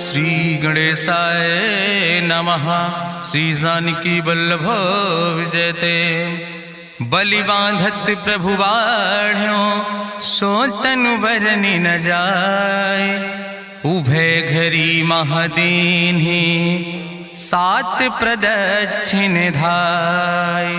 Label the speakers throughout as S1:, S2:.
S1: श्री गणेशाय नमः। श्री जानकी वल्लभ विजयते। बलि बांधत प्रभु बाढ़ो सो तनु बरनि न जाय। उभय घरी महादीन्हि सात प्रदक्षिण धाय।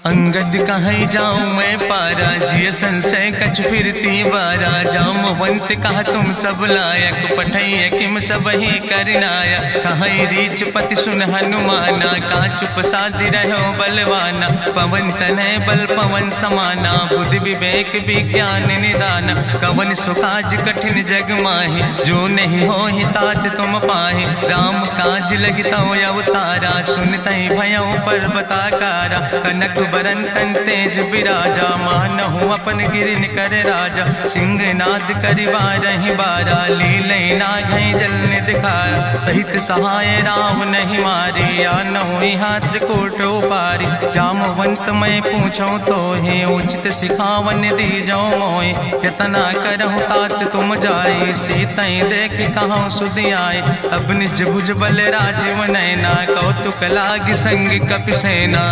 S1: अंगद कहीं जाऊं मैं पारा जिय संशय कछ फिरती बारा। जामवंत कहा तुम सब लायक पठैय किम सब ही करनाया। कहीं रीच पति सुन हनुमाना का चुप साधि रहो बलवाना। पवन तनय बल पवन समाना बुद्धि विवेक विज्ञान निदाना। कवन सुकाज कठिन जग माहि जो नहीं हो ही तात तुम पाहि। राम काज लगता अवतारा सुनतहि भयउ पर्वताकारा। कनक बरन तन तेज बिराजा मानहु अपन गिरिन कर राजा। सिंह नाद करिवारहि बारा लीलय नाघै जल निधिखारा। सहित सहाय राम नहीं मारी आनहु यहाँ त्रिकूट उपारी। जामवंत मैं पूछूं तो हे उचित सिखावन दीजो मोय। यतना करहु तात तुम जाय सीतई देख कहूँ सुधि आए। अब निज भुज बल राजीव नैना कौतुक लाग संग कपिसेना।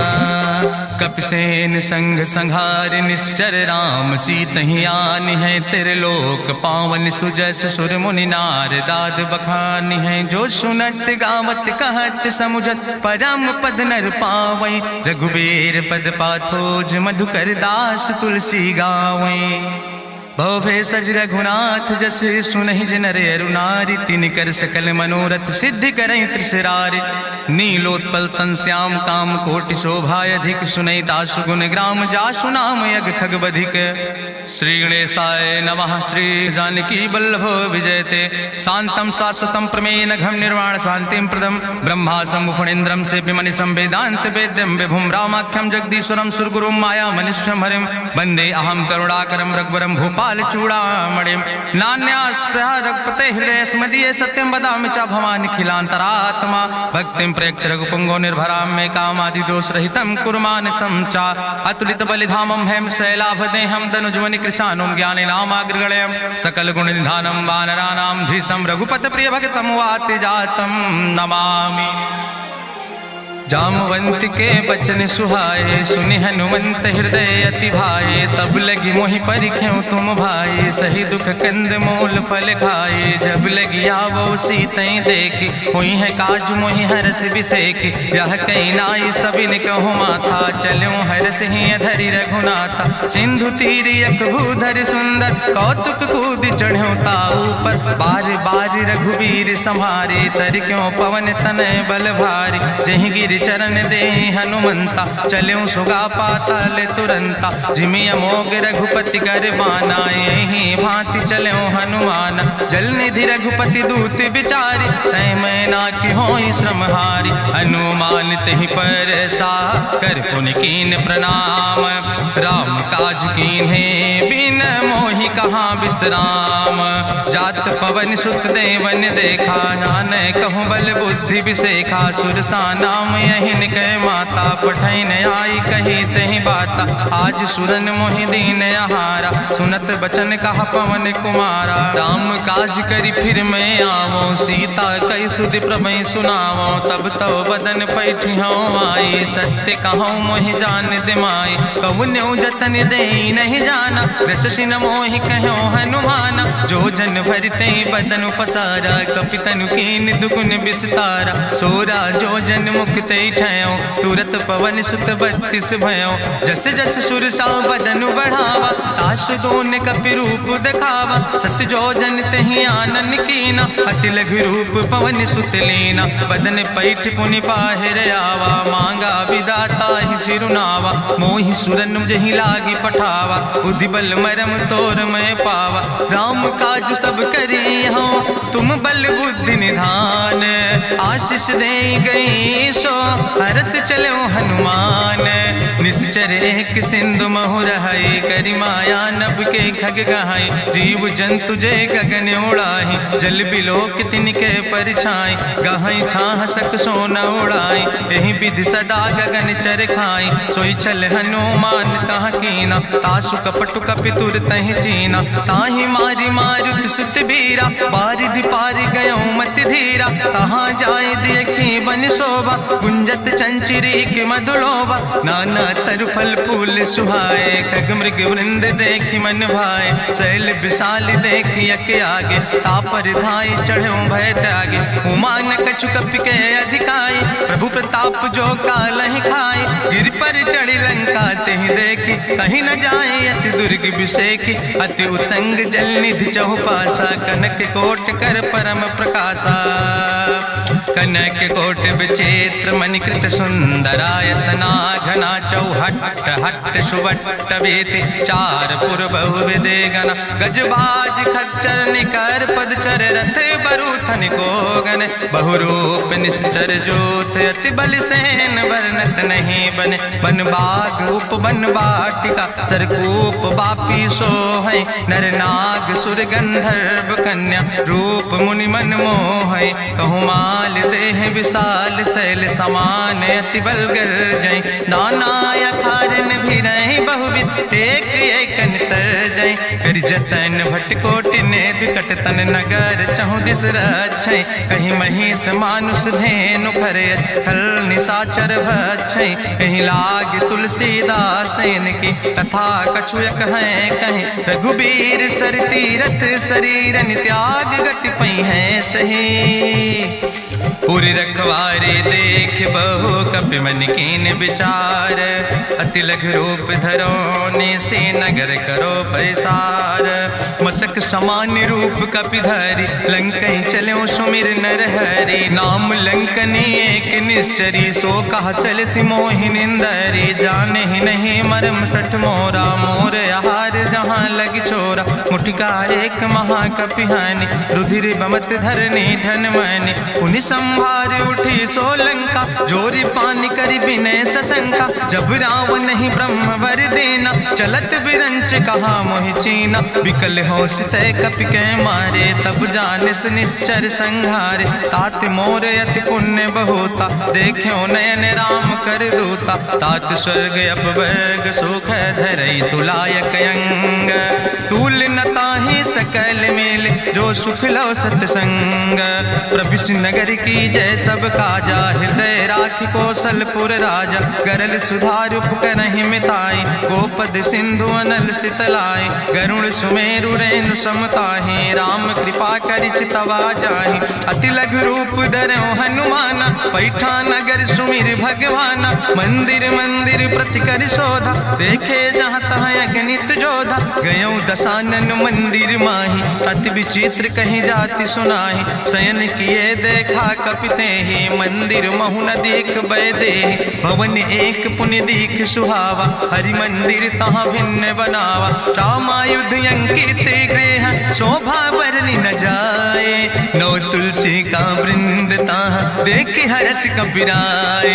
S1: कपिसेन संग संहार निश्चर राम सीतहि आनि है त्रिलोक पावन। सुजस सुर मुनि नार दाद बखानि है। जो सुनत गावत कहत समुझत परम पद नर पावै। रघुबीर पद पाथोज मधुकर दास तुलसी गावै। भव सज रघुनाथ जस सुनहि जनर अरुनारि। तिन कर सकल मनोरथ सिद्धि करहि त्रिसरारि। नीलोत्पल तन श्याम काम कोटि शोभा अधिक। सुनहि दासु गुण ग्राम जासु नाम यज्ञ खग बधिक। श्री गणेशाय नमः। श्री जानकी वल्लभ विजयते। शांतम शाश्वतम प्रमेय घम निर्वाण शांतिम प्रदम। ब्रह्मा शंभु फणीन्द्रम सेव्य मनिषं वेदांत वेद्यम विभुम रामाख्यम जगदीश्वरम सुरगुरुम माया मनिष्यम हरिम। वंदे अहम करुणाकरम रघुवरम भूपाल चूड़ामणिम। नान्यास्पृहा रघुपते हृदय स्मदीये सत्यम वदामि च भवानि खिलांतरात्मा। भक्तिम प्रयच्छ रघुपुंगो निर्भराम मे कामादि दोष रहितम कुर्मान् समचा। अतुलित बलिधामम हेम शैलाभदेहम दनुजवनि कृशानुम ज्ञाने नामाग्रगणयम। सकल गुण निधानम वानराणाम धीशम रघुपत प्रिय भक्तम वाति जातम नमामि। जामवंत के बचन सुहाए सुनि हनुमंत हृदय अति भाए। तब लगी मोहि परिख्यों तुम भाई सही दुख कंद मूल फल खाए। जब लगी आवो सीतई देखी हुई है काज मोहि हरस बिसेकी। यह कहीं नाई सबिन कहूँ माथा चलो हरस ही धरि रघुनाथा। सिंधु तीर यक भूधर सुंदर कौतुक कूद चढ़्यो ताऊ पर। बार बार रघुबीर संहारे तर क्यों पवन तनय बल भारी। जहि गिर चरण दे हनुमंता चल्यों सुगा पाताल तुरंता। जिमि अमोघ रघुपति कर बाना यही भांति चल्यों हनुमाना। जल निधि रघुपति दूत बिचारी तय मैं ना कि होई श्रम हारी। हनुमान तहि पर सा कर पुनि कीन प्रणाम। राम काज कीन्हे बिन मोहि कहाँ विश्राम। जात पवन सुत देवन देखा नानक कहूँ बल बुद्धि विसेखा। सुरसा नाम यही कह माता पठैन आई कही तहि बाता। आज सुरन मोहि दीन आहारा सुनत बचन कहा पवन कुमारा। राम काज करी फिर मैं आवो सीता कई सुधि प्रभु सुनावो। तब तो बदन पैठी हूँ आई सत्य कहूँ मोहि जान दिमाई। कहुन्यु जतन दे नहीं जाना रसिन मोहि कहो हनुमाना। जो जन भरते बदन पसारा कपितनु कीन दुगुन विस्तारा। सोरा जो जन मुक्त ठयो तुरत पवन सुत 32 भयो। जस जस सुरसा बदन बढ़ावा तासु दोन कपि रूप दिखावा। सत जो जन तहि आनन कीना अति लघु रूप पवन सुत लीना। बदन पैठ पुनि पाहिर आवा मांगा विदाता ही सिरुनावा। मोहि सुरन जहि लागी पठावा बुद्धि बल मरम तोर मैं पावा। राम काज सब करी हूँ तुम बल बुद्धि निधान। आशीष दे गई सो हरस चलो हनुमान। निश्चर एक सिंधु महु रहाई करी माया नभ के खग गहाई। जीव जंतु जय गगन उड़ाही जल बिलोक तिनके परिछाई। गहाई छाह सक सोन उड़ाई यही विधि सदा गगन चर खाई। सोई चल हनुमान तह कीना तासु कपटु कपितुर तहि चीना। ताहि मारी मारुत सुत बीरा, बारिधि पार गयो मत धीरा। कहाँ जाए देखी बन शोभा, गुंजत चंचरी के मधुलोभा। नाना तरु फल फूल सुहाए, खग मृग वृंद देखी मन भाए। शैल विशाल देखी यके आगे, तापर धाई चढ़ो भय त्यागे। उमान कछु कपि के अधिकाई, प्रभु प्रताप जो कालहि खाई। गिर पर चढ़ी लंका तेहि देखी, कहीं न जाए अति दुर्ग विषेखी। अति उतंग जल निधि चहुपासा, कनक कोट कर परम प्रकाशा। कनक कोट विचित्र मणिकृत सुंदरायतना, घना चौहट्ट हट्ट सुवट्ट वेति। चार पुर बहुविधे गण, गजबाज खच्चर निकर पदचर। रथ बरूथन को गण, बहुरूप निश्चर जोत। अति बल सेन वर्णत नहीं बने, बन बाग उपवन वाटिका। सरकूप बापी सोहै, नर नाग सुर गंधर्व कन्या। रूप मुनि मन मोहै, कहूँ माल देह विशाल। शैल समान अति बल गर्जै, नाना अखारन भी रही बहुविध। एक एक अंतर जय, कर जतन भट्ट कोटि ने बिकट तन नगर। चहु दिस रक्षै, कहीं महिष मानुष धेनु खरे। खल निशाचर भक्षै, कहीं लाग तुलसीदास इनकी। कथा कछुयक है कहीं, रघुबीर सर तीरथ शरीरन त्याग। गति पई है सही, पूरी रखवारे देख बहु कपि मन कीन विचार। अति लघु रूप धरो से नगर करो पैसार। मसक समान रूप कपि धरि, लंकई चलो सुमिर नर हरि। नाम लंकनी एक निश्चरी, सो कहा चल सिमोहि निंदरी। जाने ही नहीं मरम सठ मोरा, मोर आहार जहाँ लग चोरा। मुठिका एक महाकपि हानि, रुधिर बमत धरनी धन मनि। पुनि संभार उठी सोलंका, जोरी पानी करी विनय सशंका। जब रावण नहीं ब्रह्म वर देना, चलत बिरंच कहा मोहि चीना। विकल हो सितय कपि के मारे, तब जानिस निश्चर संहारे। तात मोर अति पुण्य बहुता, देखो नयन राम कर दूता। तात स्वर्ग अपवर्ग सुख धरई, तुलायक अंग। तूल न ताहि सकल मेल, जो सुख लो सतसंग। प्रभिस नगर की जय सब काजा, हृदय राखि कौशलपुर राजा। गरल सुधार उपकरहि मिताई, गोपद सिंधु अनल सितलाई। गरुण सुमेरु रेणु समताहि, राम कृपा करि चितवा जाहि। अति लघु रूप धरौ हनुमाना, पैठा नगर सुमिर भगवाना। मंदिर मंदिर प्रति कर शोधा, देखे जहाँ तहाँ अगणित जोधा। गयो दशानन मंदिर माही, अति विचित्र कहीं जाति सुनाही। शयन किए देखा कपिते ही, मंदिर महु न देख बैदे। भवन एक पुण्य दीख सुहावा, हरि मंदिर तहाँ भिन्न बनावा। रामायुध अंकित गृह, शोभा बरनी न जाए। नौ तुलसी का वृंद तहाँ, देख हरस कबीराए।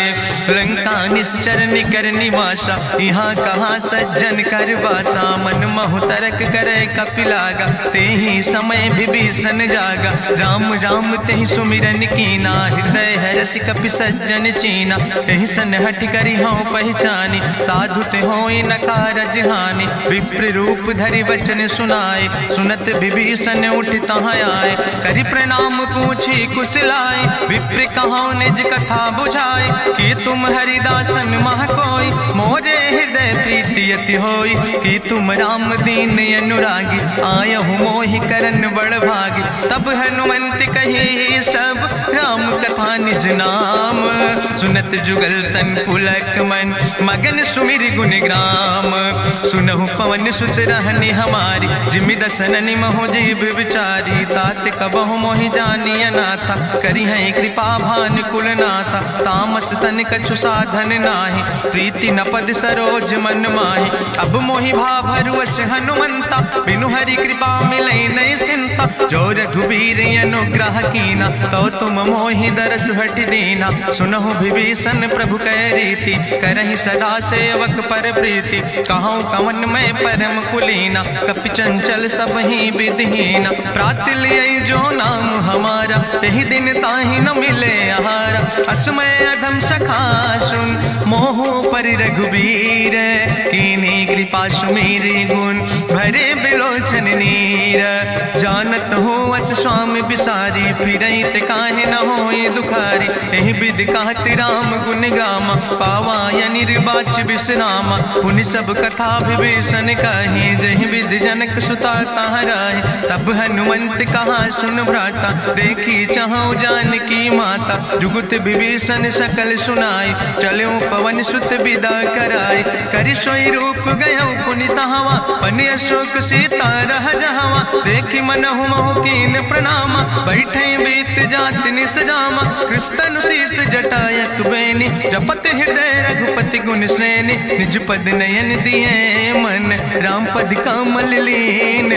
S1: लंका निश्चर निकर निवासा, यहाँ कहाँ सज्जन कर वासा। मन महु तरक करे कपिलागा, तेहि समय विभीषण जागा। राम राम तेहि सुमिरन कीना, हृदय हरसि कपि सज्जन चीना। तेहि सन हठ करि हौ पहचानी, साधु ते होई न कारज हानि। विप्र रूप धरि वचन सुनाए, सुनत विभीषण उठ तहाँ आए। करि प्रणाम पूछी कुशलाए, विप्र कहौ निज कथा बुझाए। कि तुम हरिदासन मह कोई, मोरे हृदय प्रीति अति होई। कि तुम राम दीन अनुरागी, आयहु मोहि करन बड़ भागी। तब हनुमंत कही सब, राम कथा निज नाम। सुनत जुगल तन पुलक मन, मगन सुमिर गुण ग्राम। सुनहु पवन सुत रहनी हमारी, जिमि दसननि महु जीव विचारी। तात कबहु मोहि जानी अनाथा, करि हैं कृपा भान कुल नाथा। तामस तन कछु साधन नाही, प्रीति न पद सरोज मन माही। अब मोहि भाभरुवश हनुमंता, बिनु हरि कृपा मिलै नहीं सिंता। जो रघुबीर अनुग्रह कीना, तो तुम मोहि दरस हट दीना। सुनहु विभीषण प्रभु कै रीति, करहि सदा सेवक पर प्रीति। कहूँ कवन में परम कुलीना, कपि चंचल सब ही विधिहीना। प्रात लियै जो नाम हमारा, तेहि दिन ताहि न मिले आहारा। असमय अधम सखा सुन मोहो पर रघुबीर, कीन्ही कृपा सुमेरि गुण भरे बिलोचन नीर। जानत हो अस स्वामी बिसारी, फिरहि ते काहे न होई दुखारी। एहि विधि कहत राम गुण गामा, पावा या निर्वाच विश्रामा। पुनि सब कथा विभीषण कही, जहि विधि जनक सुता कहाँ राहि। तब हनुमंत कहा सुन भ्राता, देखी चाहु जानकी माता। जुगुत विभीषण सकल सुनाई, चलो पवन सुत विदा कराई। करि सोई रूप गयो पुनि तहवा, बनि अशोक सीता रह जहवा। देखी मनहु मोह कीन प्रणामा, बैठे बीत जात निस जामा। कृष्ण शीस जटायक बेनी, जपत हृदय रघुपति गुण श्रेणी। निज पद नयन दिए मन, राम पद कमल लीन।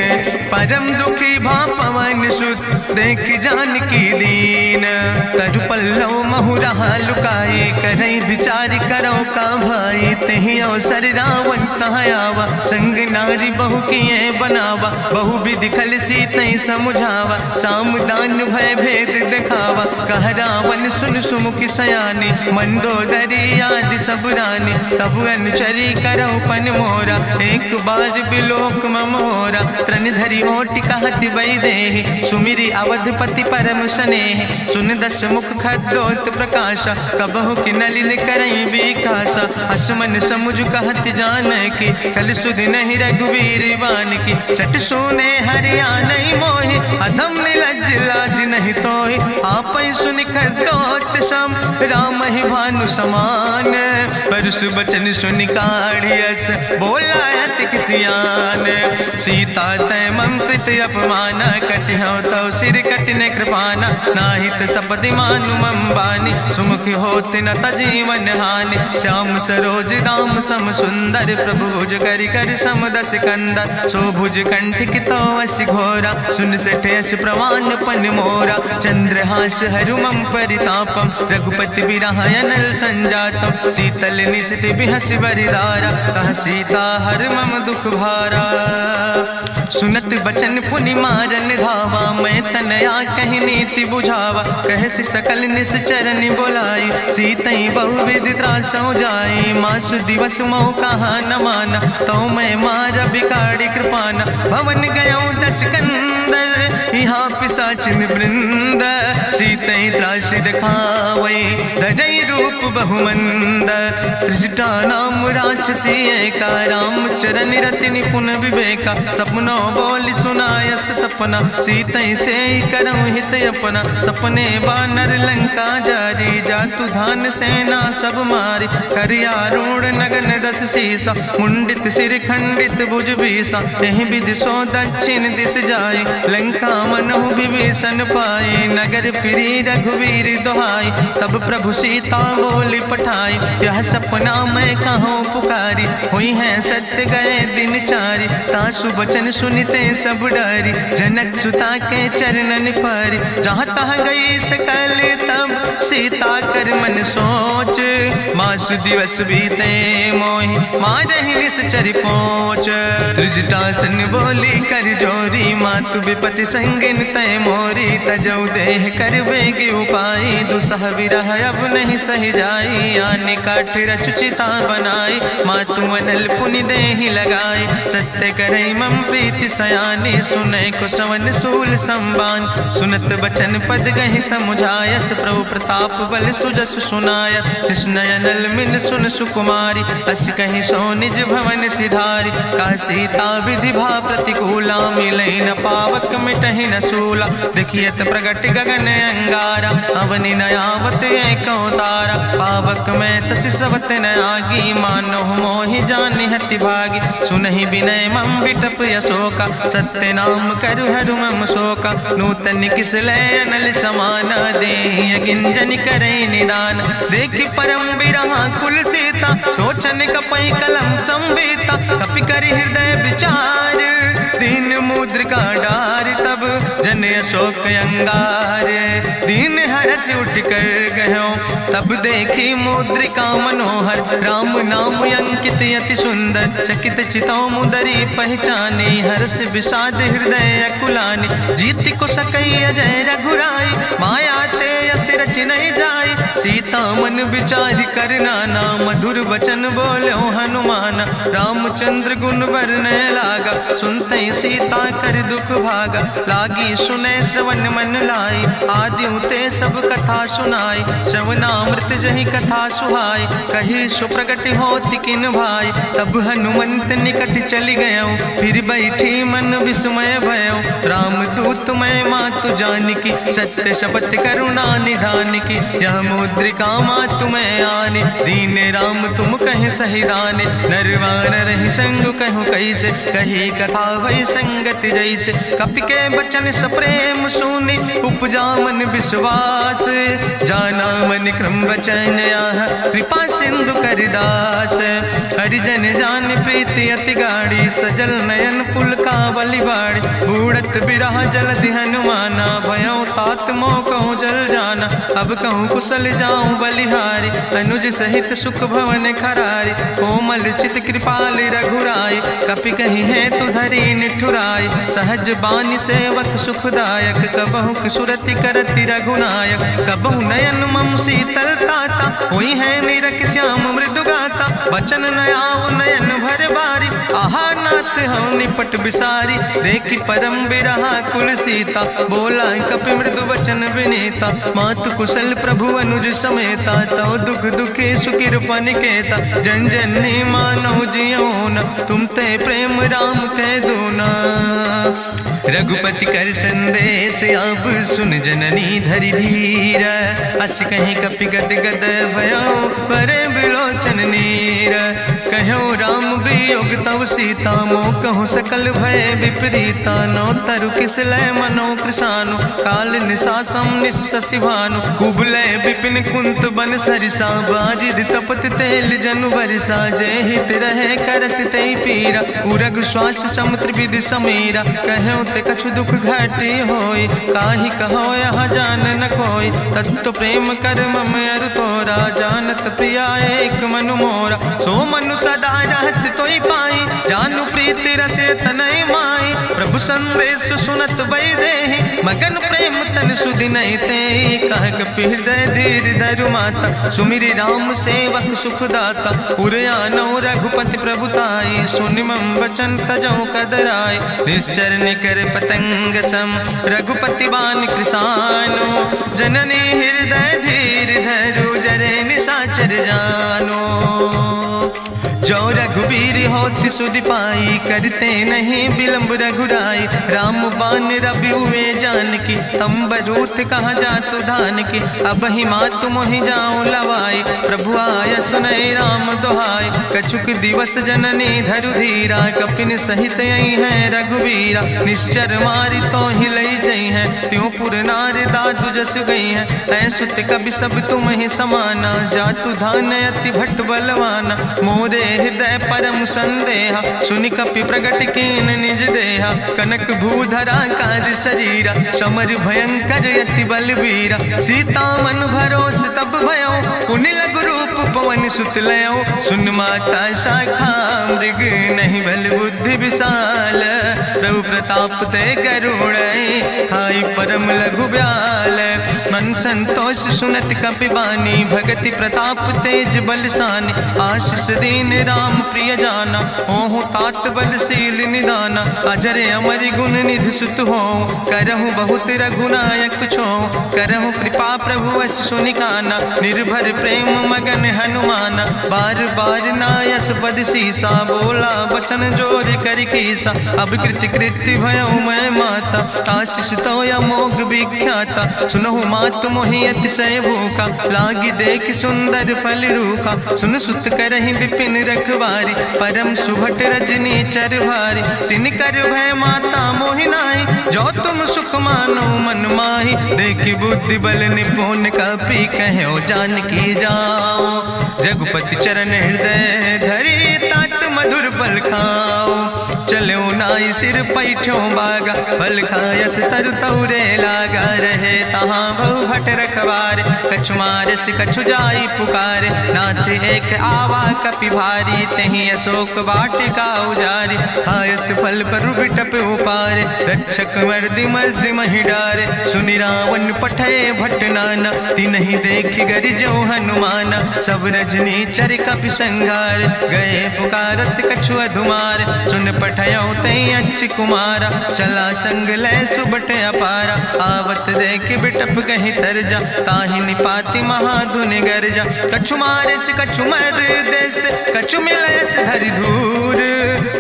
S1: परम दुखी भा पवन सुत, देख जानकी दीन। तरु पल्लव महु रहा लुकाई, करई विचार करो का भाई। तेहि अवसर रावण तहाँ आवा, संग नारी बहु किए बनावा। बहु विधि खल सीतहि समुझावा, साम दान भय भेद दिखावा। कह रावण सुन सुमुखि सयानी, मंदोदरी आदि सब रानी। तब अनुचरी करहु पन मोरा, एक बाज बिलोक ममोरा। तृण धरि ओटि कहत वैदेही, सुमिरि अवधपति परम स्नेह। सुन दस मुख खद्योत प्रकाशा, कबहु कि नलिन करई विकासा। असमन समुझ कहत जानकी, कल सुधि नहीं रघुवीर बान की। सट सुने हरिया नहीं मोहि, अधम निलज्ज लाज नहीं तोहि। आपै सुनि खद्योत सम, राम ही भानु समान। परसु बचन सुनि काढ़ियस, बोला अति किसियान। सीता तै मम कृत अपमाना, कटिहौ तौ सिर कटिन कृपाना। नाहित सपदि मानु मम बानी, सुमुख होत न तजीवन हानि। श्याम सरोज दाम सम सुंदर, प्रभु भुज करि कर सम दस कंदर। सो भुज कंठ की तो अस घोरा, सुन सठे अस प्रमाण पन मोरा। चंद्रहास हरु मम परितापम, रघुपति बिरह अनल संजातम। शीतल निशिति बिहसि बरिदारा, कह सीता हर मम दुख भारा। सुनत बचन पुनि मारन धावा, मैं तनया कहि नीति बुझावा। कहसि सकल निश्चरनि बोलाई, सीतहि बहुविधि त्रासौ जाई। मासु दिवस मोह कहा न माना, तो मैं मार बिकाड़ी कृपाना। भवन गयो दस कंदर, यहाँ पिशाचिन वृंद। सीतहि त्रास दिखावै, धजै रूप बहुमंद। त्रिजटा नाम राक्षसी एका, राम चरण रति निपुण विवेका। सपनो बोल सुनायस सपना, सीतहि से करहु हित अपना। सपने बानर लंका जारी, जातु धान सेना सब मारी। करियारूढ़ नगन दस सीसा, मुंडित सिर खंडित भुज बीसा। एहि विधि सो दक्षिण दिस जाई, लंका मनहु विभीषण पाई। नगर फिरी रघुवीर दोहाई, तब प्रभु सीता बोली पठाई। यह सपना मैं कहूँ पुकारी, हुई है सत्य गए दिन चारी। तासु वचन सुनिते सब डरी, जनक सुता के चरणन परी। जहाँ तहाँ गई सकल तब सीता कर मन सोच। मासु दिवस बीते मोहि, मारहि निश्चर पहुँच। त्रिजटासन बोली कर जोरी, मातु विपति संगिन तय मोरी। तजौ देह कर बेग उपाय, दुसह विरह अब नहीं सही जाई। आने काठ रचुचिता बनाई, मातु अनल पुनि देहि लगाई। सत्य करई मम प्रीति सयानी, सुनै को श्रवण सूल संबान। सुनत बचन पद गहि समुझायस, प्रभु प्रताप बल सुजस सुनाय। कृष्णयनल मिल सुन सुकुमारी, अस कहि सो निज भवन सिधारी। का सीता विधि भा प्रतिकूला, मिलै न पावक मिटहि न सूला। देखियत प्रगट गगन अंगारा, अवनि न आवत एको तारा। पावक में शशि स्रवत न आगी, मानो मोहि जानि हति भागी। सुनहि विनय मम विटप यशोका, सत्य नाम करु हरु मम शोका। नूतन किस लय अनल समाना, देहि गिंजन करई निदान। देखि परम बिरहा कुल सीता, सोचन कपई कलम संवेता। कपि करि हृदय विचार, दीन मुद्रिका डार। तब जन अशोक अंगार। दीन हरस उठ कर गयो तब देखी मुद्रिका मनोहर। राम नाम अंकित अति सुंदर चकित चितौ मुदरी पहचानी। हर्ष विषाद हृदय अकुलानी जीत को सकई अजय रघुराई। माया ते यस रच नहीं जाई सीता मन विचार कर नाना। मधुर वचन बोलो हनुमान रामचंद्र गुण वर्णय लागा। सुनते सीता कर दुख भागा लागी सुने श्रवण मन लाई। आदि उते सब कथा सुनाई श्रवणामृत जहि कथा सुहाई। कही सुप्रगट होति किन भाई तब हनुमंत निकट चली गयो। फिर बैठी मन विस्मय भयो राम दूत मैं मातु जानकी। सत्य शपथ करुणा निधान की यह मुद्रिका मातु मैं आने। दीन राम तुम कहे सही दाने नरवान रही संग कहूँ कैसे। कही कथा वही संगत जैसे कपि के बचन सप्रेम सुनी। उपजा मन विश्वास जाना मन क्रम वचन आह। कृपा सिंधु करिदास हरिजन जान प्रीति अति गाड़ी। सजल नयन पुलकावली बाड़ी बूढ़त बिरह जलधि हनुमाना। भयो तात मोह कहूँ जल जाना अब कहूँ कुशल जाऊँ बलिहारी। अनुज सहित सुख भवन खरारी कोमल चित कृपाल रघुराई। कपि कही है तु धरी निठुराई सहज बानी सेवक सुखदायक। कबहु सुरति करति रघुनायक कबहु नयन मम शीतल ताता। हुई है निरख श्याम मृदु गाता बचन नयाव नयन भर बारी। आहा नाथ हम निपट बिसारी देखी परम बिरहा कुल सीता। बोला कपि मृदु वचन विनीता मातु कुशल प्रभु अनुज समेता। तव दुख दुखे सुकृपा निकेता जन जन मानो जियो न। तुम ते प्रेम राम कह दो ना। रघुपति कर संदेश अब सुन जननी धरि धीर। अस कहीं कपि गद गद भयो पर बिलोचन नीर। कहो राम वियोग तव सीता मोह कहूँ सकल भय विपरीता। नौ तरु किस लय मनो कृषानु काल निशासम निशि भानु। कुबलय विपिन कुंत बन सरिसा बाजिद तपत तेल जनु बरिसा। जय हित रहे करत ते पीरा उरग श्वास समुद्र विधि समीरा। कहो ते कछु दुख घाटी होई काहि कहो यहाँ जान न कोई। तत्व प्रेम कर मम अरु तोरा जानत प्रिया एक मनु मोरा। सो मनु सदा रहत तोई पाई जानु प्रीति रसे तनय माई। प्रभु संदेश सुनत वै देहि मगन प्रेम तन सुधि नहीं ते। कह कपि हृदय धीर धरु माता सुमिरि राम सेवक सुखदाता। उरयानो रघुपति प्रभुताई सुनि मम वचन तजौ कदराय। निश्चर निकर पतंग सम रघुपति बान कृसानो। जननी हृदय धीर धरु जरे निशाचर जानो। जो रघुवीर होति सुधि पाई करते नहीं विलंब रघुराई। राम बान रवि हुए जानकी तंबरूत कहाँ जातु धान की। अब ही मातु मोहि जाऊँ लवाई प्रभु आय सुनय राम दुहाई। कछुक दिवस जननी धरु धीरा कपिन सहित यही है रघुवीरा। निश्चर मारी तो ही लई जई है त्यों पुर नार दादु जस गई है। ऐसुत कभी सब तुम ही समाना जातु धान अति भट्ट बलवाना। मोरे हृदय परम संदेहा सुनि कपि प्रगट कीन निज देहा। कनक भूधरा काज शरीरा समर भयंकर यति बलवीरा। सीता मन भरोस तब भयो पुनि लघु रूप पवन सुत लयो। सुन माता शाखा मृग नहीं बल बुद्धि विशाल। प्रभु प्रताप ते करुण खाई परम लघु ब्याल। मन संतोष सुनत कपि बानी भगति प्रताप तेज बलसानी। आशीष दीन राम प्रिय जाना ओहु तात बलशील निदाना। अजर अमर गुण निधि सुत हो करहु बहुत रघुनायक छो। करहु कृपा प्रभु अस सुनिकाना निर्भर प्रेम मगन हनुमाना। बार बार नायस बद सीसा बोला वचन जोर कर कीसा। अब कृति कृति भयो मैं माता आशीष तो अमोघ विख्याता। सुनहु मातु मोहि अतिशय भूखा लागी देख सुंदर फल रूखा। सुन सुत करहि विपिन रखवारी परम सुभट रजनी चर भारी। तिन कर भय माता मोहि नाहि जो तुम सुख मानो मन माहि। देखि बुद्धि बल निपुण कपि कहो जानकी जाओ। जगुपति चरण हृदय धरि तात मधुर बल खाओ। चलो नाई सिर पैठो बागा फल खायस तरु तौरे लागा। रखवारे। कछु मारस कछु जाई पुकारे, नाथ एक आवा कपि भारी। तहीं अशोक वाटिका उजारी, खायस फल पर बिटप उपारे। रक्षक मर्दि मर्दि महि डारे, सुनि रावण पठय भट नाना। तिन्हि देखि गरिजो हनुमाना, सब रजनी चर कपि संघार। गए पुकारत कछु अधुमार, चुन पठयो तई अच्छ कुमारा। चला संग लय सुबट अपारा, आवत देख बिटप कहीं तरजा। ताहि निपाति महाधुनि गर्जा, कछु मारस कछु मर देस। कछु मिलयस धरि धूर,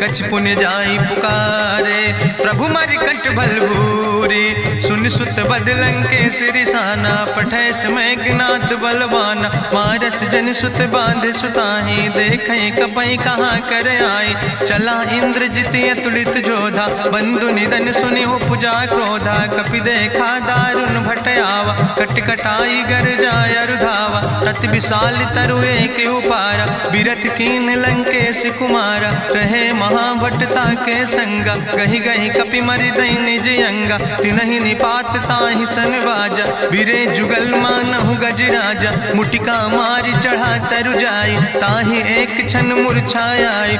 S1: कछ पुण्य जाई पुकारे। प्रभु मरि कंठ बलभूरी, सुन सुत बदलं के सिरिसाना। पठय समय ज्ञात बलवाना, मारस जन सुत बांध सुताही। देखें कपई कहाँ कर आई, चला इंद्रजित अतुलित जोधा। बंधु निधन सुनि उपजा क्रोधा, कपि देखा दारुण भटयावा। कट कटाई गर जाय रुधावा, तति विशाल तरु एक उपारा। बिरथ कीन लंकेश कुमारा, रहे महाभटता के संगा। गहि गहि कपि मरि दई निज अंगा, तिन्हि निपात ताहि सन बाजा। बिरे जुगल मानहु गजराजा, मुटिका मारि चढ़ा तरु जाई। ताहि एक क्षण मूर्छाई,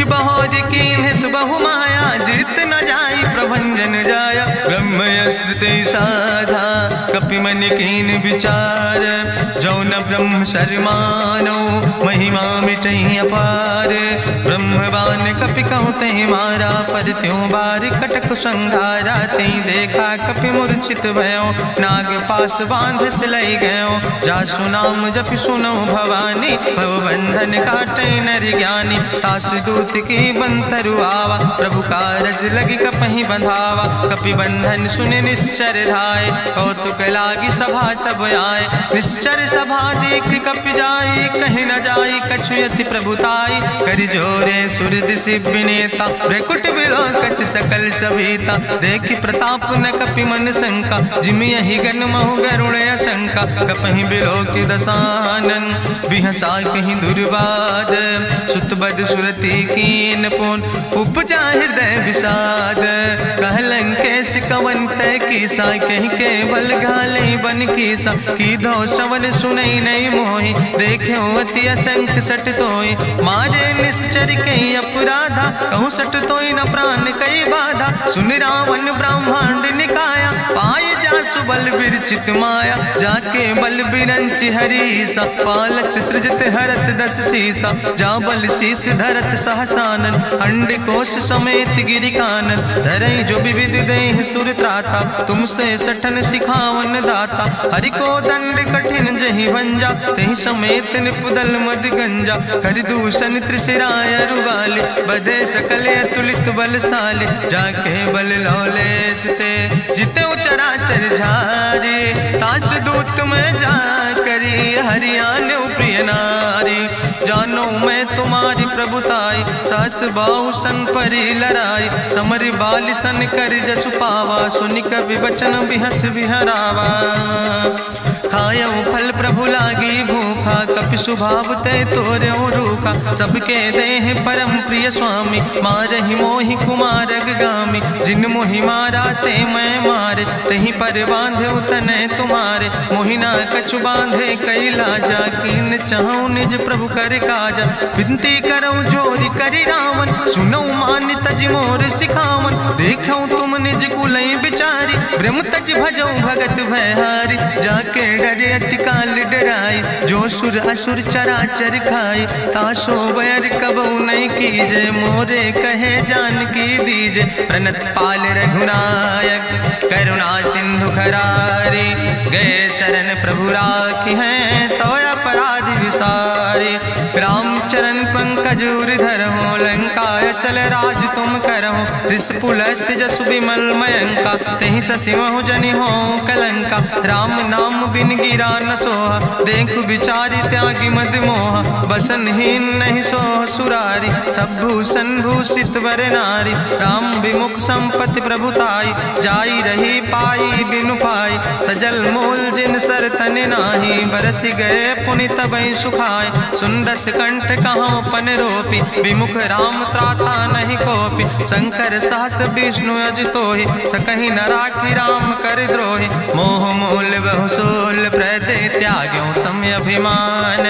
S1: बहोर कीन बहु माया। जीत न जाई प्रभंजन जाया, ब्रह्मस्त्र ते साधा। कपि मन कीन विचार, जो न ब्रह्म शर्मानो। महिमा मिटई अपार, ब्रह्मवान कपि कहु तहि मारा। पर त्यों बार कटक संघारा, तई देखा कपि मूर्छित भयो। नाग पास बांध सिलई गयो, जासु नाम जपि सुनो भवानी। भव बंधन काटै नर ज्ञानी, तास दूत की बंतरु आवा। प्रभु कारज लगी कपहि बंधावा, कपि बंधन सुनि निश्चर धाय। कौतुक लागी सभा सब आए, निश्चर सभा देख कपि जाई। कहीं न जाई कछु यति प्रभुताई, करि जोरे सुर दिसि विनेता। भ्रकुट विलोकत सकल सभीता, देखि प्रताप न कपि मन शंका। जिमि यहि गन महु गरुण शंका, कपहि बिलोकि दसानन। बिहसा कहीं दुर्वाद, सुत बद सुरति कीन पुन। उपजा हृदय विषाद, कहलन कैस कवन तय कीसा। कहीं केवल घाले बन कीसा, कीधो श्रवण सुनई नहीं मोहि। देखे अति असंख्य सट तोय, मारे निश्चर कई अपराधा। कहूँ सट तोय न प्राण कई बाधा। सुन रावण ब्रह्मांड निकाया, पाए जासु बल विरचित माया। जाके बल बिरंच हरीसा, पालक सृजत हरत दस सीसा। जा बल शीस धरत सहसानन, अंड कोश समेत गिरि कानन। धरई जो विविध देह सुर त्राता, तुमसे सठन सिखावन दाता। हरि को दंड कठिन जहि भंजा, तहि समेत निपुदल मद गंजा। कर दूषण त्रिशिराय रुवाले, बधे सकल अतुलित बलशाले। जाके बल लौलेस ते, जिते चराचर झारे। तास दूत में जा करी, हरियाण प्रिय नारी। जानो मैं तुम्हारी प्रभुताई, सास बाहु सन परी लड़ाई। समर बाल सन कर जसु पावा, सुनि कवि वचन बिहस बिहरावा। खायो फल प्रभु लागी भूखा, कपि स्वभाव ते तोर्यो रूखा। सबके देह परम प्रिय स्वामी, मारहि मोहि कुमार गामी। जिन मोहि मारा ते मैं मारे, तहीं पर बांधे तने तुम्हारे। मोहिना कछु बांधे कई लाजा, कीन चाहूं निज प्रभु कर काजा। विनती करऊं जोरी करि रावण, सुनऊ मान तज मोर सिखावन। देखऊं तुम निज कुलई बिचारी, ब्रह्म तज भजऊं भगत भयहारी। जाके डरे अति काल डराई, जो सुर असुर चराचर खाई। तासो बैर कबऊ नहीं कीजे, मोरे कहे जान की दीजे। प्रणत पाल रघुनायक, करुणा सिंधु खरारी। गए शरण प्रभु राखी हैं, तो अपराध विसारी। रामचरण पंकज उर्धर हो, लंकाय चल राज तुम करहो। ऋषपुलस्त जसु विमल मयंका, तहि ससिमहु जनि हो कलंका। राम नाम बिन गिरा न सोहा, देखु विचारि त्यागी मद मोहा। बसनहीन नहीं सोह सुरारी, सब भूषण भूषित वर नारी। राम विमुख संपत्ति प्रभुताई, जाई रही पाई बिनु पाई। सजल मूल जिन सर तन नाही, बरस गए पुनि तबई सुखाय। सुंदस कंठ कहाँ पन रोपी, विमुख राम त्राता नहीं कोपी। शंकर सहस विष्णु अज तोहि, सकहि न राखी राम कर द्रोहि। मोह मूल बहु सोल त्याग्यो तम अभिमान।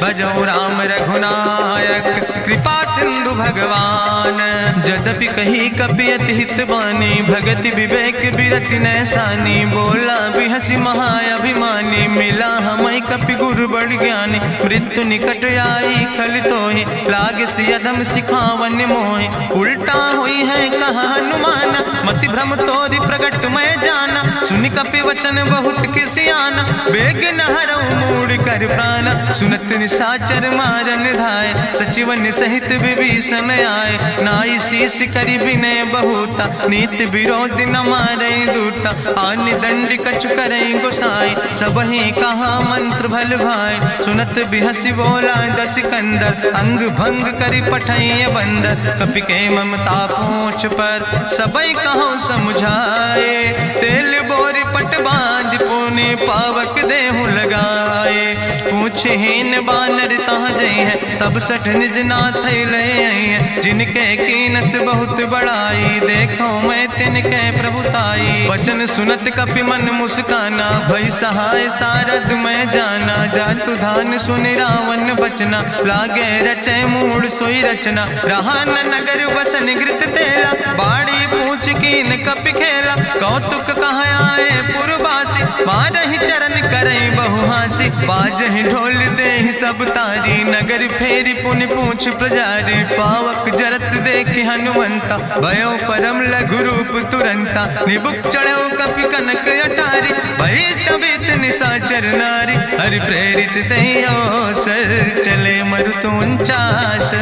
S1: भजो राम रघुनायक कृपा सिंधु भगवान। जदपि कही कपि अति हित बानी, भगति विवेक बिरति नैसानी। बोला बिहसी महाअभिमानी, मिला हमें कपि गुरु बड़ ज्ञानी। मृत्यु निकट आई खल तोहि, लागे सियदम सिखावन मोहि। उल्टा हुई है कहा हनुमान, मति भ्रम तोरि प्रगट मैं जाना। सुनि कपि वचन बहुत किसियाना, बेग न हरऊ मूढ़ कर प्राण। सुनत निशाचर मारन धाय, सचिवन सहित विभीषण आए। नाई शीस करि विनय बहुता, नीति विरोध न मारै दूता। आनि दंड कछु करै गोसाई, सबहि कहा मंत्र भल भाई। सुनत बिहसी बोला दस कंदर, अंग भंग करि पठैय बंदर। कपि के ममता पूछ पर, सबई कहो समझाए। तेल बोरी पट बांध पुनि, पावक देहु लगाए। पूछहीन बानर तहाँ जई है, तब सठ निज नाथ ले आई है। जिनके कीनस बहुत बड़ाई, देखो मैं तिनके प्रभुताई। वचन सुनत कपि मन मुस्काना, भई सहाय सारद मैं जाना। जातु धान सुनि रावण बचना, लागे रचय मूढ़ सोई रचना। रहा न नगर बसन घृत तेला, बाड़ी पूछ कीन कपि खेला। कौतुक कहाँ आए पुरवासी, मारहि चरण करई बहुहासी। बाजहि ढोल देहि सब तारी, नगर फेरी पुनि पूछ प्रजारी। पावक जरत देखि हनुमंता, भयो परम लघु रूप तुरंता। निबुक चढ़ो कपि कनक अटारी, भई सवित निशाचर नारी। हरि प्रेरित दई अवसर, चले मरुत 49।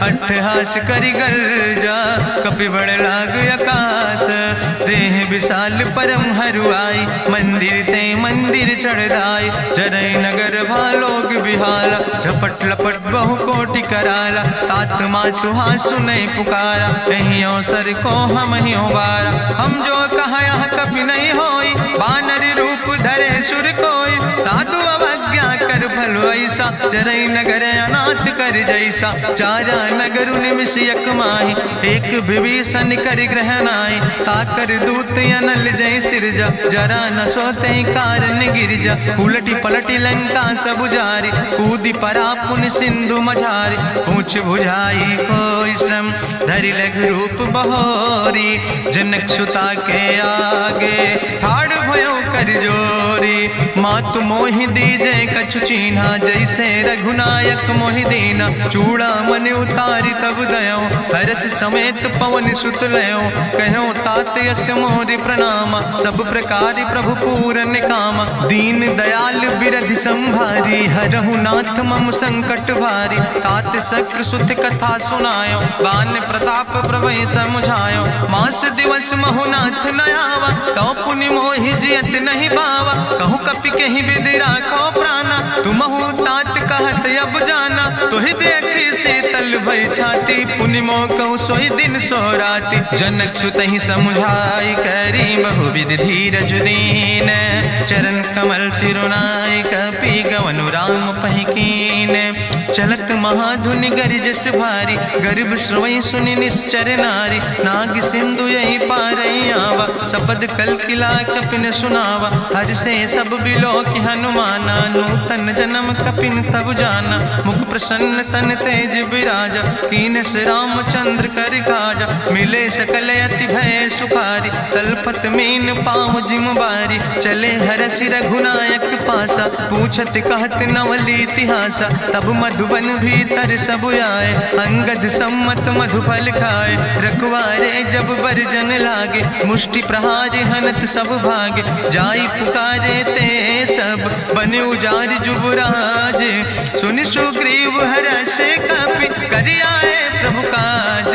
S1: अट्ठहास करि गर्जा, कपि बड़ लाग आकाश। देह विशाल परम हरुआई, मंदिर ते मंदिर चढ़ाई। जरै नगर भालोग बिहाला, झपट लपट बहु कोटि कराला। तात मातुहा सुनै पुकारा, कहीं अवसर को हम ही बारा। हम जो कहा यह कपि नहीं होई, बानर रूप धरे सुर कोई। साधु अवज्ञा कर भल ऐसा, जरै नगर अनाथ कर जैसा। चारा नगर निमिष यक माही, एक विभीषण कर ग्रह नाई। ताकर दूत अनल जय सिरजा, जरा न सोते कारण गिरजा। उलटी पलटी लंका सब जारी, कूदी परा पुन सिंधु मझारी। पूछ बुझाई कोई श्रम, धरि लघु रूप बहोरी। जनक सुता के आगे, ठाड़ भयो कर जोरी। मातु मोहि दीजे कछु चीन्हा, जैसे रघुनायक मोहि दीना। चूड़ा मन उतारी तब दयो, हरस समेत पवन सुत लयो। कहो तात यस मोरि प्रणामा, सब प्रकार प्रभु पूरन कामा। दीन दयाल बिरधि संभारी, हरहु नाथ मम संकट भारी। तात शक्र सुत कथा सुनायो, बान प्रताप प्रभय समुझायो। मास दिवस महु नाथ न आवा, तो पुनि मोहि जियत नहीं बावा। कहु कपि कहि विधि राखो प्राणा, तुमहु तात कहत अब जाना। तुहि देखी शीतल भई छाती, पुनि मोह कहु सोई दिन सोराती। जनक सुतहि समुझाई, करी बहु विधि धीरज दीन। चरण कमल सिरुनाय, कपि गवनु राम पहि कीन। चलत महाधुनि गरिजस भारी, गर्भ श्रवै सुनि निश्चर नारी। नाग सिंधु यही पारई आवा, सबद कल किला कपिन सुनावा। हर से सब बिलो कि हनुमाना, नूतन जन्म कपिन तब जाना। मुख प्रसन्न तन तेज विराजा, कीन से रामचंद्र कर काजा। मिले सकल अति भय सुखारी, तलपत मीन पाँव जिम बारी। चले हरसि रघुनायक पासा, पूछत कहत नवल इतिहासा। तब मधुबन भीतर सब आए, अंगद सम्मत मधुफल खाए। रखवारे जब बरजन लागे, मुष्टि प्रहार हनत सब भागे। जाई पुकारे ते सब, बन उजार जुबराज। सुनि सुग्रीव हरषे कपि, करि आए प्रभु काज।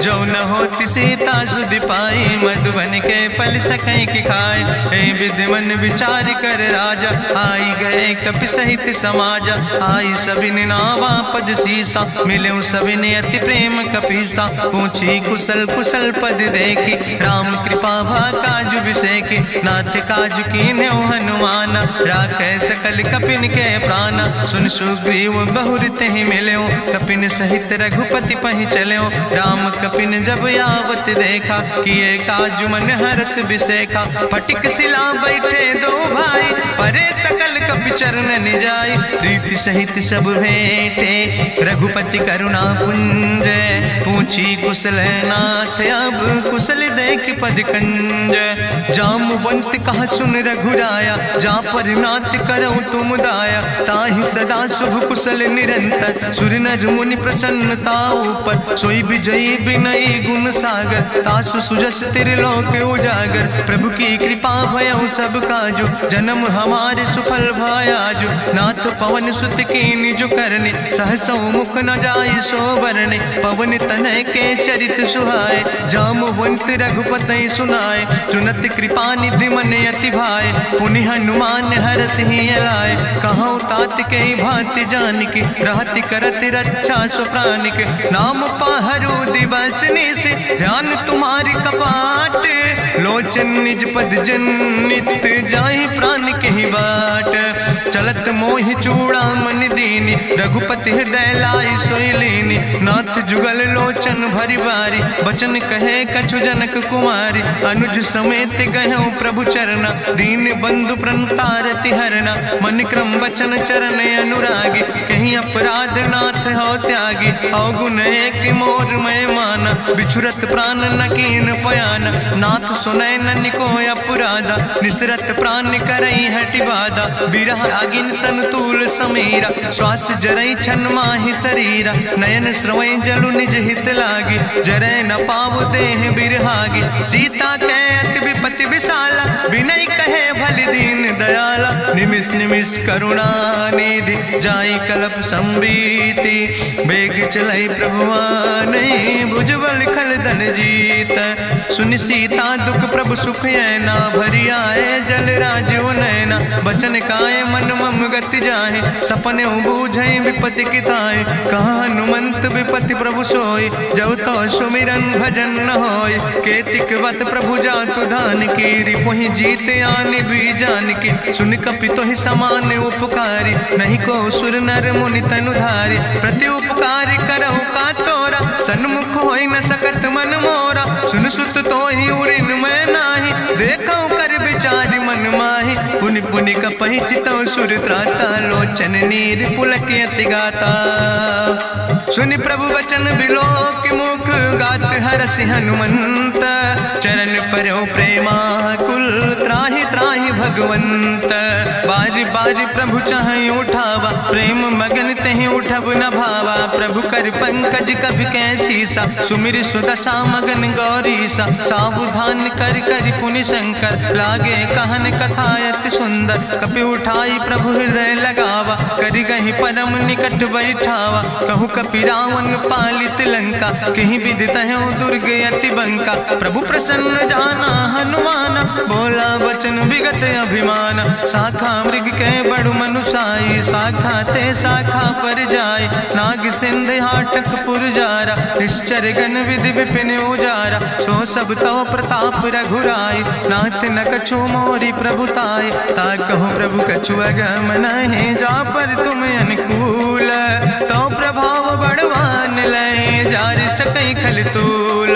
S1: जो न होति सीता सुधि पाई, मधुबन के फल सकै कि खाए। हे विधि मन विचार कर राजा, आई गए कपि सहित समाजा। आई सबिन नावा पद सीसा, मिले सबिन अति प्रेम कपीसा। पूछी कुशल कुशल पद देखी, राम कृपा भा काज बिसेकी। नाथ काज कीन्हे हनुमाना, राखै सकल कपिन के प्राणा। सुन सुग्रीव बहुर तेहि मिल्यो, कपिन सहित रघुपति पहि चल्यो। राम कपिन जब आवत देखा, किए काज मन हरस बिसेखा। फटिक सिला बैठे दो भाई, परे सकल कपि चरण चरणन जाय, प्रीति सहित सब भेंटे रघुपति करुणा पुंज, पूछी कुशल नाथ अब कुशल देख पद कंज, जामवंत कहा सुन रघुराया, जा पर नाथ करऊं तुम दाया, ताहि सदा शुभ कुशल निरंतर, सुर नर मुनि प्रसन्नता ऊपर, सोई विजयी विनयी गुण सागर, तासु सुजस त्रिलोक उजागर, प्रभु की कृपा भयउ सब काजु, जन्म हमारे सुफल भयाजु, नाथ पवन सुत की निज करने, सहसो मुख न जाय सो बरने, पवन तनय के चरित सुहाए, जामवंत रघुपति सुनाए, चुनत कृपा निधि मन अति भाए, पुनि हनुमान हरषि लाए, कहऊँ तात के भांति जानिके, रहति करत रक्षा सो प्राणिक, नाम पाहरो दिवस निस, ध्यान तुम्हारी कपाट, लोचन निज पद जनित, जाहि प्राण के बाट, चलत मोहि चूड़ामणि दीनी, रघुपति हृदय लाई सोई लीनी, नाथ जुगल लोचन भरि बारी, बचन कहे कछु जनक कुमारी, अनुज समेत गहऊँ प्रभु चरना, दीन बंधु प्रणतारति हरना, मन क्रम वचन चरण अनुरागी, कहीं अपराध नाथ हो त्यागी, अवगुण एक मोर मैं माना, बिछुरत प्राण न कीन पयाना, नाथ सुनय नन को अपराधा, निसरत प्राण करई हटि बाधा, बिरह आगिन तन तूल समीरा, श्वास जरई छन माहि शरीरा, नयन श्रवै जलु निज हित लागी, जरय न पाव देह बिरहागी, सीता के अति विपति विशाला, विनय कहे भलि दीन दयाला, निमिष निमिष करुणा निधि, जाई कलप संबीति, बेग चलई प्रभुवानी, भुजबल खल धन जीत, सुनि सीता दुख प्रभु सुख ऐना, भरी आए जल राजो नैना, बचन काए मन मम गति जाहे, सपने बूझई विपति किताए, कहा हनुमंत विपति प्रभु सोई, जब तो सुमिरन भजन न होय, केतिक वत प्रभु जातु धान की, रिपुहि जीत आनि भी जान की, सुन कपि तोहि समान उपकारी, नहीं को सुर नर मुनि तनुधारी, प्रति उपकार करहु का तोरा, सन्मुख होई न सकत मन मोरा, सुन सुत तोहि उरिन मैं नाही, देखौ कर विचार मन माहि, पुनि पुनि कपहि चितौ सुर त्राता, लोचन नीर पुलक अति गाता, सुनि प्रभु वचन बिलोक मुख, गात हरषि हनुमंत, चरण परौ प्रेमाकुल, त्राहि त्राहि भगवंत, बाज बाज प्रभु चाहि उठावा, प्रेम मगन तहि उठब न भावा, प्रभु कर पंकज कभी कैसीसा, सुमिर सुदशा मगन गौरीसा, सावधान कर कर पुनि शंकर, लागे कहन कथा अति सुंदर, कपि उठाई प्रभु हृदय लगावा, करि गहि परम निकट बैठावा, कहु कपि रावण पालित लंका, कहीं विधि तहु दुर्ग अति बंका, प्रभु प्रसन्न जाना हनुमाना, बोला वचन विगत अभिमान, शाखा मृग के बड़ु मनुसाई, शाखा ते शाखा पर जाय, नाग सिंध हाटक पुरजारा, निश्चर गण विधि विपिन उजारा, सो सब तव प्रताप रघुराई, नाथ न कछु मोरी प्रभुताय, ता कहूँ प्रभु कछु अगम नहीं, जा पर तुम अनुकूल, तो प्रभाव बड़वान लय, जार सकई खल तूल,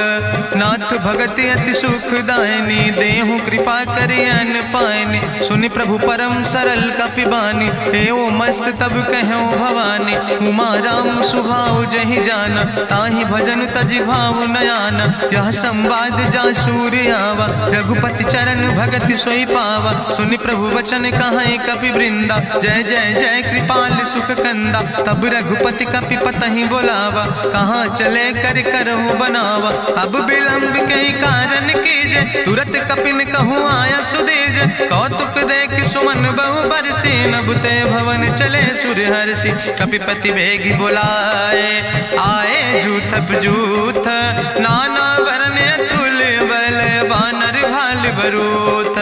S1: नाथ भगति अति सुखदायनी, देहु कृपा करि अन पायनी, सुनि प्रभु परम सरल कपिबानी, एओ मस्त तब कहूँ भवानी, उमा राम सुभाव जहि जाना, ताहि भजन तजि भाव नयाना, यह संवाद जा सूर्य आवा, रघुपति चरण भगति सोई पावा, सुनि प्रभु वचन कहाई कपि वृंदा, जय जय जय कृपाल सुख कंदा, तब रघुपति कपि पतहि बोलावा, कहाँ चले कर करहु बनावा, अब विलंब कई कारण कीजे, तुरत कपिन कहूँ आया सुदेज, कौतुक देख सुमन बहु बरसी, नभ ते भवन चले सुर हर्षि, कपिपति वेगी बुलाए, आए जूथप जूथ, नाना वरण तुल बल, बानर भाल बरूथ,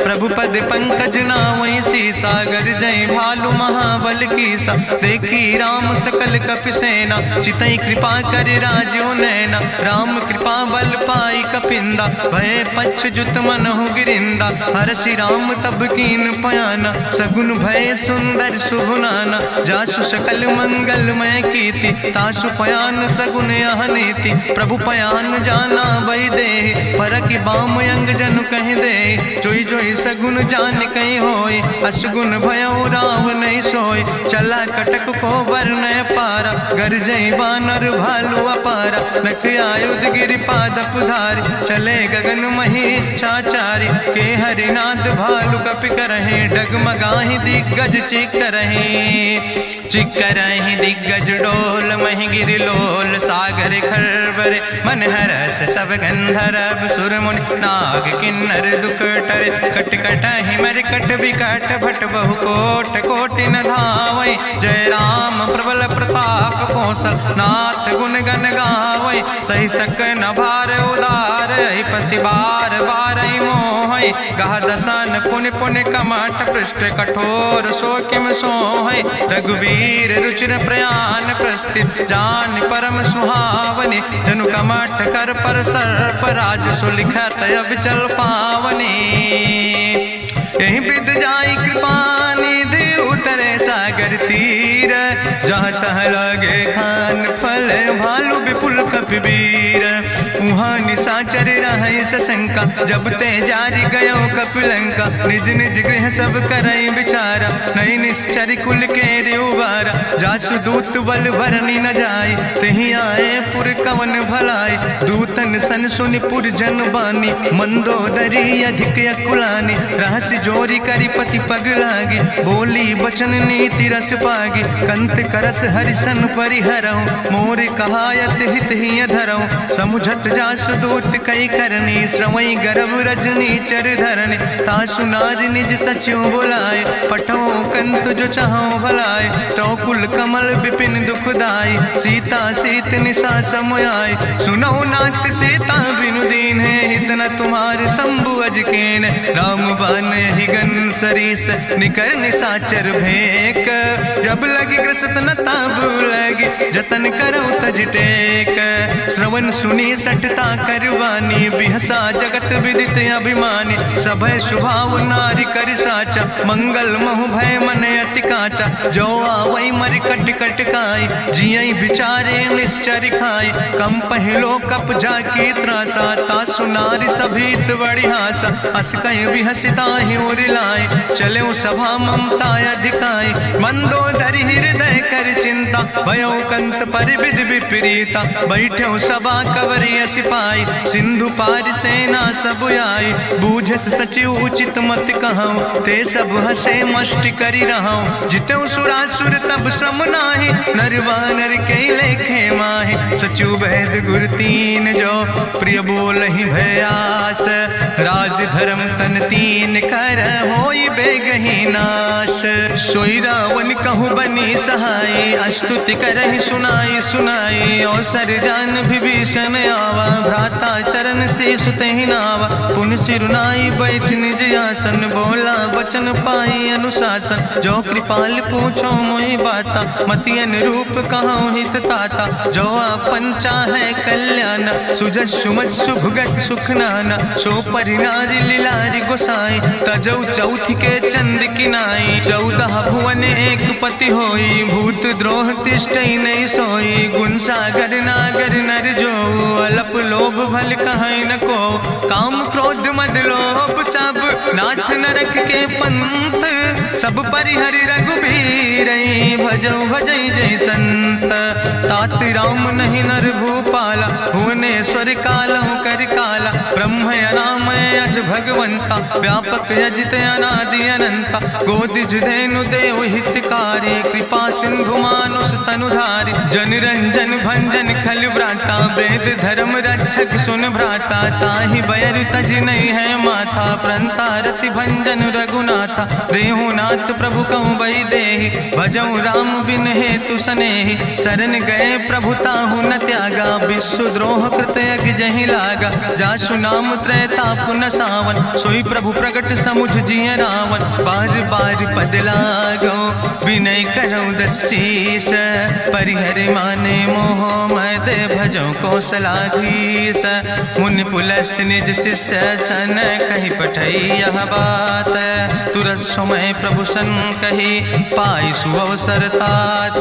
S1: प्रभु पद पंकज नावै सीसा, सागर जय भालु महाबल कीसा, देखी राम सकल कपि सेना, चितई कृपा कर राजो नैना, राम कृपा बल पाई कपिंदा, भय पक्ष जुत मनहु गिरिंदा, हरषि राम तब कीन पयाना, सगुन भय सुंदर शुभनाना, जासु सकल मंगलमय कीर्ति, तासु पयान सगुन अहनीति, प्रभु पयान जाना वही दे, परकि बाम अंग जनु कह दे, जोई जोई सगुन गुण जान कहीं होय, असगुण भयो राव नहीं सोय। चला कटक को वर्ण पारा, गरजई बानर भालू अपारा। नख आयुध गिरि पादप धारी, चले गगन मही इच्छाचारी। के हरिनाद भालू कपि करहि, डगमगाहि दिग्गज चिक करहि। चिक करहि दिग्गज डोल, महि गिरि लोल सागर खरबर। मन हरस सब गंधर्व सुर मुनि, नाग किन्नर दुख टरे। कट कटहि मरकट विकट, भट बहु कोट कोटि न धावै। जय राम प्रबल प्रताप कौशल, नाथ गुण गण गावै। सही सक न भार उदार, पति बार बार मोहै। गह दसन पुन पुन कमठ, पृष्ठ कठोर सो किम सोहै। रघुवीर रुचिर प्रयाण, प्रस्थित जान परम सुहावनी। जनु कमठ कर पर सर्प, राज सुलिखत अब चल पावनी। यही बिद जाई कृपा निधि, उतरे सागर तीर। जहाँ तह लगे खान फल, भालू विपुल कपिवीर। वहाँ निशाचर रहे सशंका, जब ते जारी गयो कपिलंका। निज निज गृह सब करई विचारा, नहीं निश्चर कुल के रेउबारा। जासु दूत बल भरनी न जाय, तही आए पुर कवन भलाई। दूतन सन सुनि पुर जन बानी, मंदोदरी अधिक अकुलानी। रहस्य जोरी करी पति पग लागी, बोली बचन नीति रस पागी। कंत करस हरिसन परिहरऊँ, मोर कहायत हित ही धरऊँ। समुझत जासु दूत कई करनी, श्रवई गर्भ रजनी चर धरनी। तासु नारी निज सचिव बुलाए, पठो कंत जो चाहो भलाए। तो कुल कमल विपिन दुखदाई, सीता सीत निशा समयाय। सुनो नाथ सीता बिनु दीन है, हित न तुम्हारे शंभु अजकेन। राम बान ही गन सरीस, निकर निशाचर भेक। जब लगी ग्रसत न ताब लगी, जतन करो तज टेक। श्रवण सुनी सठता करवानी, बिहसा जगत विदित अभिमानी। सभय स्वभाव नारी कर साचा, मंगल महु भय मन अति काचा। जो आवै मर कट कट खाई, जियई बिचारे निश्चर खाई। कम पहलो कप जाकी त्रासा, तासु नारी सभीत बड़ी हासा। हस कह बिहसिता ही उरिलाए, चलो सभा ममता अधिकाई। मंदोदरी हृदय कर चिंता, भयो कंत पर विध विपरीता। बैठो सभा कवरिय सिपाही, सिंधु पार सेना सब आई। बूझस सचिव उचित मत कहूँ, ते सब हसे मष्ट करी रहूँ। जितऊ सुरासुर तब श्रम नाही, नर वानर के लेखे माहि। सचिव वैद गुर तीन जो, प्रिय बोल ही भयास। राज धर्म तन तीन कर, होई बेगही नाश। सोई रावण कहूँ बनी सहाय, अस्तुति करहि सुनाई सुनाई। अवसर जान विभीषण आवा, भ्राता चरण से सुतहि नावा। पुन सिरुनाई बैठ निज आसन, बोला वचन पाई अनुशासन। जो कृपाल पूछो मोहि बाता, मति अनुरूप कहूँ हित ताता। जो आपन चाहे कल्याण, सुजस सुमत सुभगत सुख नाना। सो परिनारी लीलारी गोसाई, तजौ चौथी के चंद किनाई। 14 भुवन एक पति होई, भूत द्रोह तिष्ठई नहीं सोई। गुण सागर नागर नर जो, अलप लोभ भल कहीं न को। काम क्रोध मद लोभ सब, नाथ नरक के पंथ। सब परिहरि रघुबीर, भजो भजई जय संत। तात राम नहीं नर भूपाला, भुवनेश्वर कालहु कर काला। ब्रह्म अनामय अज भगवंता, व्यापक यजित अनादि अनंता। गोदिज धेनु देव हितकारी, कृपा सिंधु मानुष तनुधारी। जन रंजन भंजन खल व्राता, वेद धर्म रक्षक सुन भ्राता। ताहि बैर तज नहीं है माथा, प्रंता रति भंजन रघुनाथा। देहु नाथ प्रभु कहूँ बई देहि, भजऊ राम बिन हेतु सनेहि। शरण गए प्रभु ताहु न त्यागा, विश्व द्रोह कृत यज्ञ जहि लागा। जासु नाम त्रैताप न सावन, सोई प्रभु प्रगट समुझ जिय रावण। बार बार पद लागो विनय करौ दसीस परिहर माने मोह मद भजो कौशलाधीश मुनि पुलस्त निज शिष्य सन कही पठई यह बात तुरत समय प्रभु सन कही पाई सुअवसर तात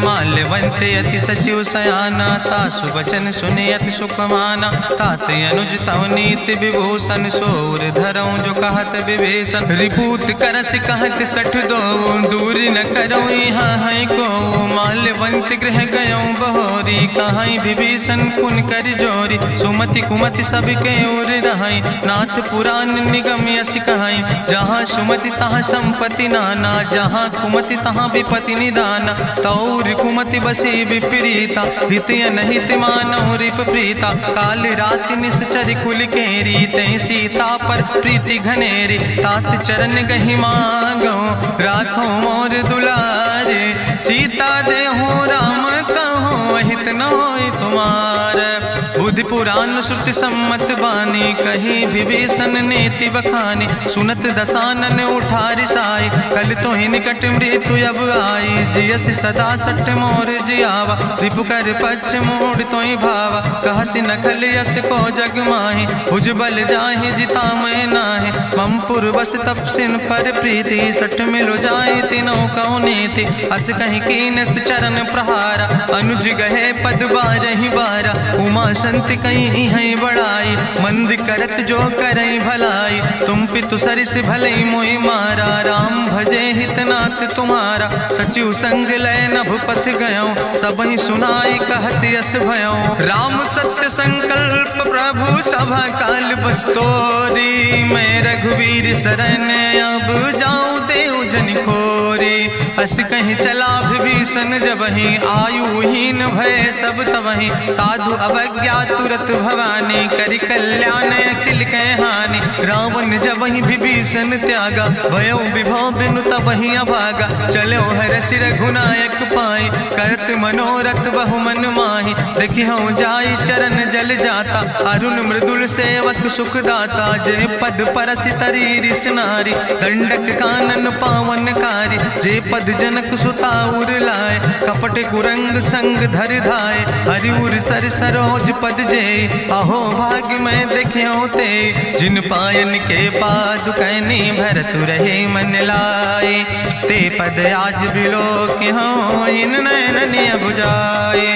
S1: माल्यवंत अति सचिव सयाना तासु वचन सुने अति सुख माना तात अनुज तव नीति विभूषण सोर धरऊं जो कहत विभीषण रिपूत करस कहत सठ दो दूर न करो यहाँ है को माल्यवंत गृह गयो बहोरी कहाई विभीषण पुन कर जोरी सुमति कुमति सबके ओर रहाई नाथ पुराण निगम यश कहाई जहाँ सुमति तहाँ संपत्ति नाना जहाँ कुमति तहाँ विपति निदाना तौर कुमति बसी विपरीता हित अनहित मानव रिप प्रीता काल राति निश्चर कुल केरी तै सीता पर प्रीति घनेरी तात चरण गहि मांगो राखो मोर दुलारे सीता देहो राम कहो अहित न होय तुम्हार बुद्धि पुराण श्रुति सम्मत बानी कही विभीषण नीति बखानी सुनत दसानन उठारि साई कल तो ही निकट मृत्यु अब आई जियस सदा सट मोर जियावा रिपु कर पक्ष मोड़ तो ही भावा कहसी नखल यस को जग माही भुज बल जाहि जिता मैं नाही ममपुर बस तपसिन पर प्रीति सठ मिलो जाए तीनों कौ नीति अस कहीं कीनस चरण प्रहारा अनुज गहे पद बारहि बारा उमा संत कहीं है बड़ाई मंद करत जो करई भलाई तुम पितु सरिस भले मोहि मारा राम भजे हितनाथ तुम्हारा सचिव संग लय नभ पथ गयो सबहि सुनाई कहत यस भयो राम सत्य संकल्प प्रभु सभा काल बस्तोरी मैं रघुवीर शरण अब जाऊं देव जन खोरी अस कहीं चला विभीषण जबहि आयुहीन भय सब तबहि साधु अवज्ञा तुरत भवानी करि कल्याण अखिल कह हानि रावण जबहि विभीषण त्यागा भयो विभव बिनु तबहि अभागा चलो हरसि रघुनायक पाई करत मनोरथ बहु मन माहि देखिहु जाई चरण जल जाता अरुण मृदुल सेवक सुख दाता जे पद परसि तरी रिस नारी दंडक कानन पावन कारी जे पद जनक सुता उर लाए कपट कुरंग संग धर धाय हरिउर सर सरोज पद जे अहो भाग्य में देखियो ते जिन पायन के पादु कहनी भरत रहे मन लाए ते पद आज बिलोक हो इन नयन बुझाए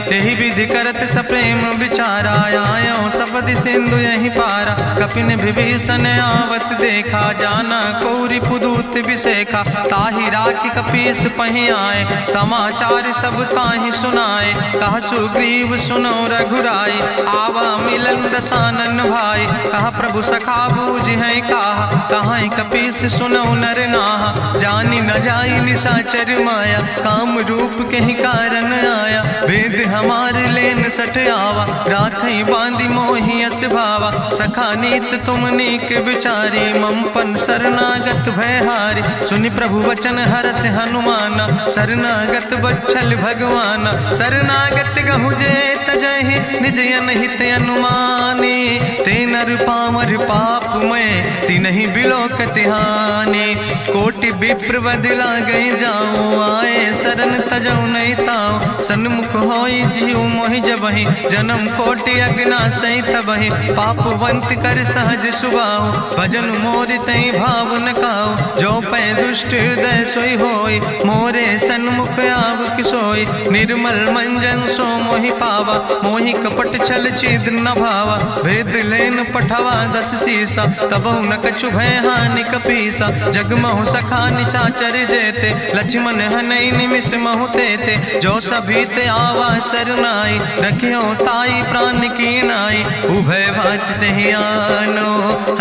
S1: तेहि विधि करत सप्रेम विचारा आयो सपदि सिंधु यही पारा कपिन विभीषण आवत देखा जाना कौरि पुदूत विशेखा ताहि राखी कपीस पहि आए समाचार सब ताहि सुनाए कहा सुग्रीव सुनो रघुराई आवा मिलन दसानन भाई कहा प्रभु सखा बूझ है कहा कपीस सुनो नर नाहा जानी न जाई निशाचर माया काम रूप के ही कारण आया वेद हमार लेन सठ आवा राखई बांधी मोहि अस भावा सखा नीत तुम नीक विचारी ममपन शरणागत भय हारी सुनि प्रभु वचन हरस हनुमाना शरणागत बच्छल भगवाना शरणागत गहु जे तजहि निज अनहित अनुमानी ते नर पामर पाप में तिनहि बिलोकत हानि कोटि विप्र बदला गई जाऊं आए शरण तजौ नहीं ताऊ सन्मुख होई जीव मोहि जबहि जन्म कोटि अग्ना सही तबहि पापवंत कर सहज सुभाऊ भजन मोर तई भाव न काऊ जो पै दुष्ट हृदय सोई होई मोरे सन्मुख आव किसोई निर्मल मंजन सो मोहि पावा मोहि कपट छल छिद न भावा भेद लेन पठवा दस सीसा तबहु न कछु भय हानि कपीसा जगमहु सखा निचाचर जेते लक्ष्मण हनई निमिष महु तेते जो सभी ते आवा सरनाई रखियो ताई प्राण की नाई उभय भात तेहि आनो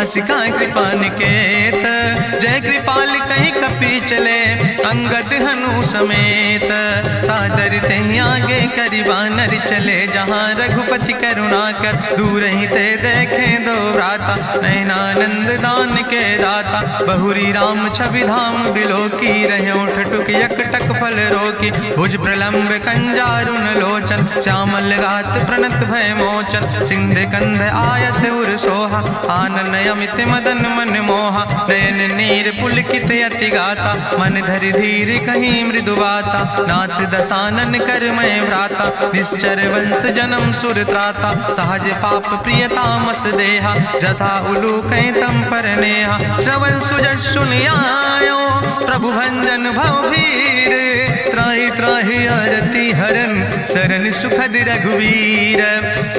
S1: हसिका कृपा निकेत जय कृपाल कहीं कपी चले अंगद हनु समेत सादर तेहि आगे करि बानर चले जहाँ रघुपति करुणा कर दूर ही ते देखे दो भ्राता नयनानंद दान के दाता बहुरी राम छवि धाम बिलोकी रह्यो ठटुक यकटक फल रोकी भुज प्रलंब कंजारुन लोचन श्यामल गात प्रणत भय मोचन सिंध कंध आयत उर सोहा आनन अमित मदन मन मोहा नयन वीर पुलकित अति गाता, मन धरि धीर कहीं मृदु बाता, नाथ दसानन कर मैं भ्राता, निश्चर वंश जन्म सुर त्राता, सहज पाप प्रिय तामस देहा, जथा उलूक तम पर नेहा, श्रवण सुजस सुनियायो प्रभु भंजन भवभीर, त्राहि त्राहि आरती हरन शरण सुखद रघुवीर,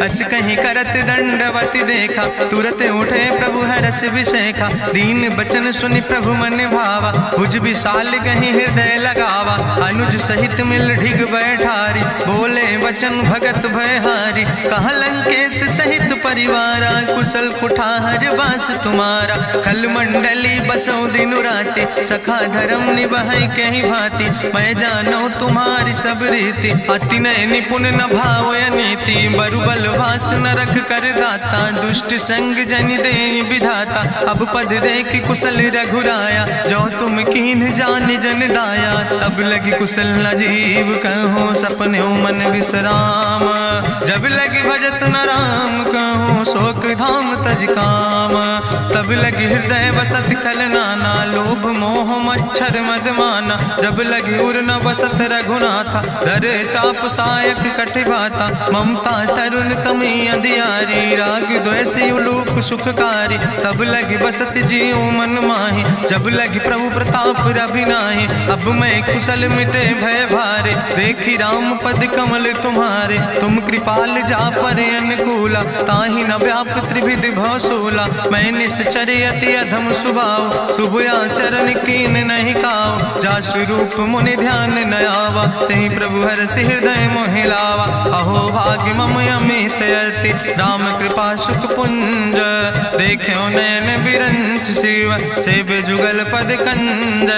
S1: अस कहीं करत दंडवत देखा, तुरत उठे प्रभु हरस विषेखा, दीन बचन सुनि प्रभु मन भावा, भुज विशाल कहीं हृदय लगावा, अनुज सहित मिल ढिग बैठारी, बोले वचन भगत भयहारी, कहा लंकेश सहित परिवारा, कुशल कुठार वास तुम्हारा, कल मंडली बसो दिनु राति, सखा धर्म निभाई कहीं भांति, मैं जानो तुम्हारी सब रीति, अति नय निपुण न भाव नीति, बरुबल वास न रख कर दाता, दुष्ट संग जन दे विधाता, अब पद देख कुशल रघुराया, जो तुम कीन जान जन दाया, तब लगी कुशल न जीव कहो, सपने मन विश्राम, जब लगी भजत न राम कहो, शोक धाम तज काम, तब लगी हृदय बसत खल नाना, लोभ मोह मच्छर मद माना, जब लगी उर न बसत रघुनाथा, धरे चाप सायक कटिभाता, ममता तरुण तमी अंधियारी, राग द्वेष उलूक सुखकारी, तब लगी बसत जीव मन माही, जब लगी प्रभु प्रताप रभिनाही, अब मैं कुशल मिटे भय भारे, देखी राम पद कमल तुम्हारे, तुम कृपाल जा पर अनुकूला, ताहि न व्याप त्रिविध भवसूला, मैं निश्चर अति अधम स्वभाव, शुभ आचरण कीन नहीं काव, जा स्वरूप मुनि ध्यान न आवा, तहि प्रभु हरष हृदय मोहि लावा, अहो भाग्य मम अमित अति, राम कृपा सुख पुंज, देखो नैन बिरंच शिव, सेव जुगल पद कंज,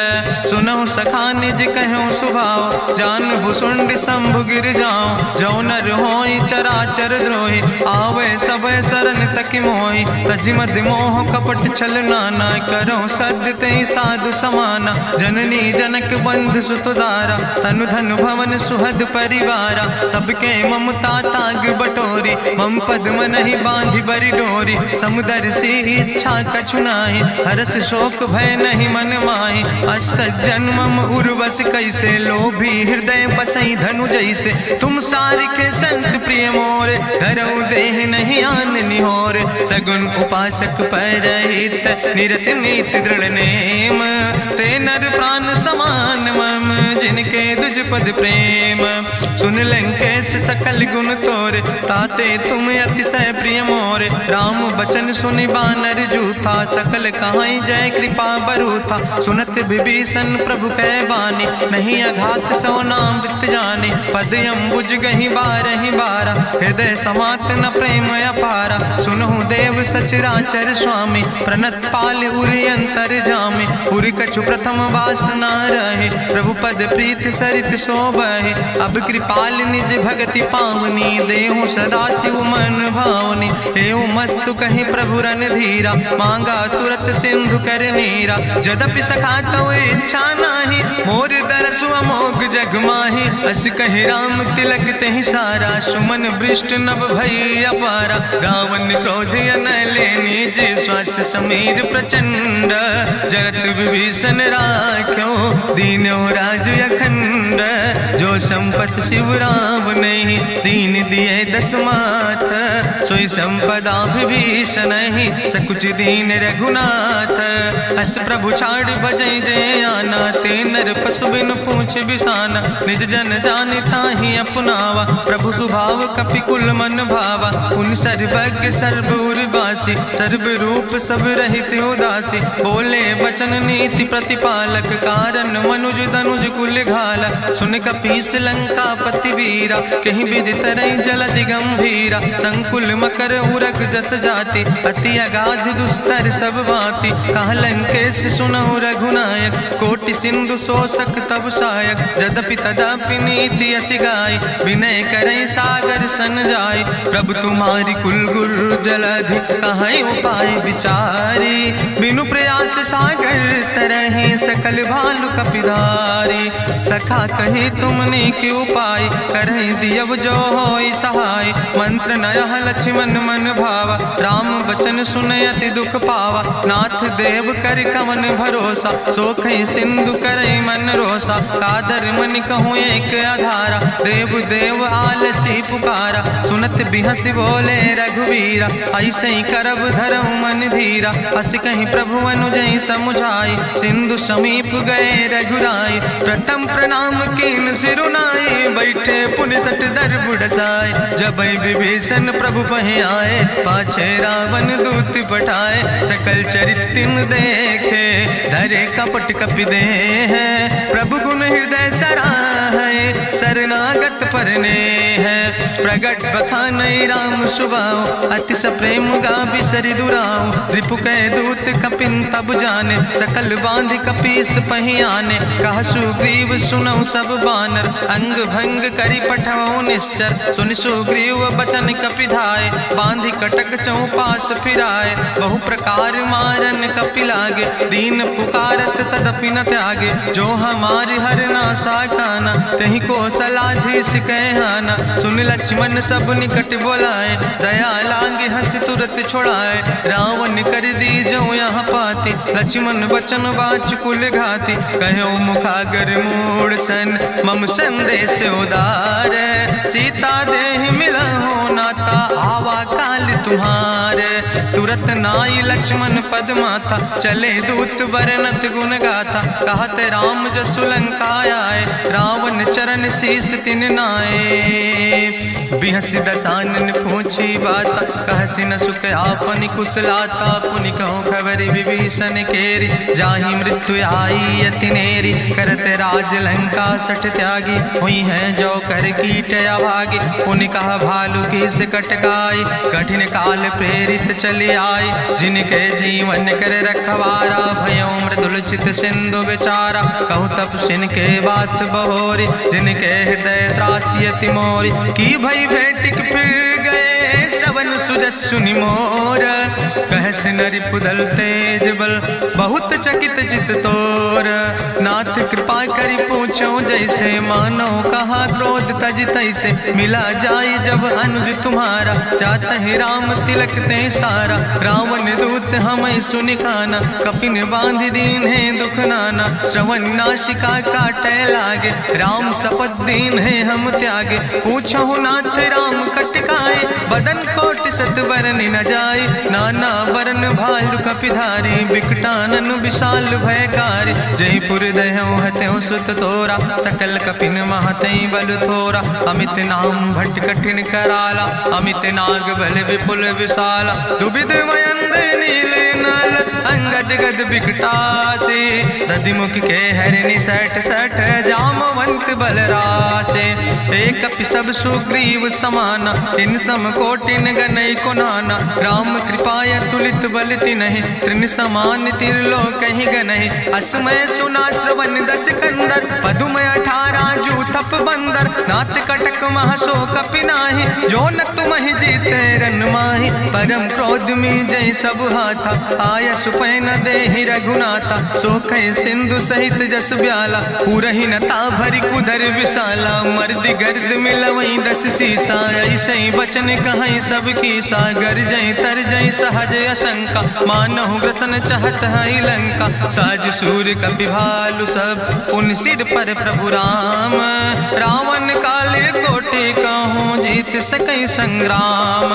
S1: सुनहु सखा निज कहो सुभाव, जान भुसुंड शंभु गिर जाओ, जो नर होई चराचर द्रोही, आवे सब शरण तक मोहि, तजिमद मोह कपट छल नाना, करो सद्य तेहि साधु समाना, जननी जनक बंधु सुतदारा, तनु धन भवन सुहद परिवारा, सबके ममता ताग बटोरी, मम पद मन ही बांधि बरी डोरी, समुदर सी इच्छा कछु नाही, हरस शोक भय नहीं मन माही, असज्जन मम उर्वश कैसे, लोभी हृदय बसई धनु जैसे, तुम सारिके संत प्रिय मोरे, धरऊ देह नहीं आन निहोर, सगुन उपासक परहित, निरत नीति दृढ़ नेम, ते नर प्राण समान मम, जिनके दुज पद प्रेम, सुन लंकेश सकल गुण तोरे, ताते तुम अतिशय प्रिय मोरे, राम बचन सुनि बानर जूथा, सकल कहाई जय कृपा बरूथा, सुनत विभीषण प्रभु कै बानी, नहीं अघात सो नाम वृत्त जानी, पद अम्बुज गहि बारहि बारा, हृदय समात न प्रेम अपारा, सुनहु देव सचराचर स्वामी, प्रणत पाल उरि अंतर जामी, उरि कछु प्रथम वासना रहे, प्रभु पद प्रीत सरित शोभहि, अब कृपाल निज भगति पावनी, देहु सदा शिव मन भावनी, एवं मस्तु कहीं प्रभु रन धीरा, मांगा तुरत सिंधु कर नीरा, जदपि सखा तो इच्छा नाही, मोर दरसु अमोघ जग माही, अस कहि राम तिलक तेहि सारा, सुमन वृष्ट नभ भई अपारा, गावन क्रोध अनले निज, श्वास समीर प्रचंड, जगत विभीषण राख्यो, दीनो राज अखंड, जो संपत शिव राम नहीं, दीन दिए दस माथ, सोई संपदा विभीषण नहीं, सकुच दीन रघुनाथ, अस प्रभु छाड़ बजै जय आना, ते नर पशु बिन पूछ बिसाना, निज जन जान ताहि अपनावा, प्रभु स्वभाव कपि कुल मन भावा, पुन सर्वज्ञ सर्वउर्वासी, सर्व रूप सब रहित उदासी, बोले वचन नीति प्रतिपालक, कारण मनुज धनुज कुल घाला, सुन कपीस लंका पति वीरा, कहीं विधि तरई जलधि गंभीरा, संकुल मकर उरग जस जाति, अति अगाध दुस्तर सब भांति, कहा लंकेश सुनहु रघुनायक, कोटि सिंधु शोषक तब सा सुखायक जदपि तदपि नीति असि गाय विनय करई सागर सन जाय प्रभु तुम्हारी कुल गुरु जलधि कहीं उपाय विचारी बिनु प्रयास सागर तरहि सकल भालु कपिधारी सखा कही तुमने के उपाय करहि दियव जो होई सहाय मंत्र नयह लक्ष्मण मन भावा राम वचन सुनयति दुख पावा नाथ देव कर कवन भरोसा सोखई सिंधु करई मन रोसा कादर मन कहूँ एक आधारा देव देव आलसी पुकारा सुनत बिहस बोले रघुवीरा ऐसे ही करब धरऊ मन धीरा हस कहीं प्रभु अनुजय समुझाई सिंधु समीप गए रघुराई प्रथम प्रणाम कीन सिरुनाई बैठे पुनि तट दर बुढ़साए जब विभीषण प्रभु पहे आए पाछे रावण दूत पठाए सकल चरितिन देखे धरे कपट कपि दे है प्रभु गुण हृदय सराहै शरणागत परने है प्रगट बखानई राम सुभाव अति सप्रेम गा बिसरि दुराव रिपु कै दूत कपिन तब जाने सकल बांध कपीस पहि आने कह सुग्रीव सुनऊ सब बानर अंग भंग करि पठवऊ निश्चर सुनि सुग्रीव बचन कपिधाय बांधि कटक चौपास फिराए बहु प्रकार मारन कपि लागे दीन पुकारत तदपि न त्यागे जो हमारी हर ना साकाना तहि को सलाधीस कहना सुन लक्ष्मण सब निकट बोलाए दया लागे हंस तुरत छोड़ाए रावण कर दी जो यहाँ पाती लक्ष्मण बचन बाच कुल घाती कहो मुखागर मूड सन मम संदेश उदार सीता देह मिला हो नाता आवा काल तुम्हारे तुरत नाई लक्ष्मण पद माथा चले दूत बरनत गुण गाथा कहत राम जसु लंका आए रावण चरण शीस तिन नाए बिहस दसानन पूछी बात कहसी न सुख आपन कुशलाता पुनि कहूँ खबर विभीषण केरी जाहि मृत्यु आई यति नेरी करत राज लंका सठ त्यागी हुई है जो कर कीट अभागी पुनि कहा भालू की से कटकाई कठिन काल प्रेरित चली आई जिनके जीवन कर रखवारा भयो मृदुल चित सिंधु विचारा कहु तप सिन के बात बहोरी जिनके हृदय त्रासियति मोरी की भई भेटिक फिर गए श्रवण सुजस्सु निमोर कहस नरि पुदल तेज बल बहुत चकित चित तोर नाथ कृपा करि पूछो जैसे मानो कहा क्रोध तज तैसे मिला जाए जब अनुज तुम्हारा जात है राम तिलक ते सारा रावण दूत हमें सुनिकाना कपिन बांध दीन है दुख नाना श्रवण नाशिका काटे लागे राम शपथ दीन है हम त्यागे पूछो नाथ राम कटकाए बदन कोट सत वरन न जाए नाना वरन भालु कपिधारी विकटानन विशाल भयकारी जयपुर दह्यों हत्यों सुत तोरा सकल कपिन महतई बल थोरा अमित नाम भट्ट कठिन कराला अमित नाग बल विपुल विशाला दुबिद मयंद नील नल अंगद गद बिकटासे दधिमुख के हरिणि सठ सठ जामवंत बलरासे एक कपि सब सुग्रीव समाना इन सम कोटिन गनई को नाना राम कृपाय तुलित बल तिनहि त्रिन समान तिरलोक ही गनहि असमय सुना श्रवण दस कंदर पदुम 18 जूथप बंदर नाथ कटक महसो कपि नाही जो न तुम ही जीते रन माही परम क्रोध में जय सब हाथा आय सुपै न देहि रघुनाथा सोखे सिंधु सहित जस ब्याला पूरहि नता भरि कुधर विशाला मर्द गर्द मिलवई 10 सीसा ऐसे बचन कहीं सब की सागर जय तर जय सहज अशंका मानहु ग्रसन चाहत है लंका साज सूर कपि भालु सब उन सिर पर प्रभु राम रावण काले कोटि कहूँ जीत सकई संग्राम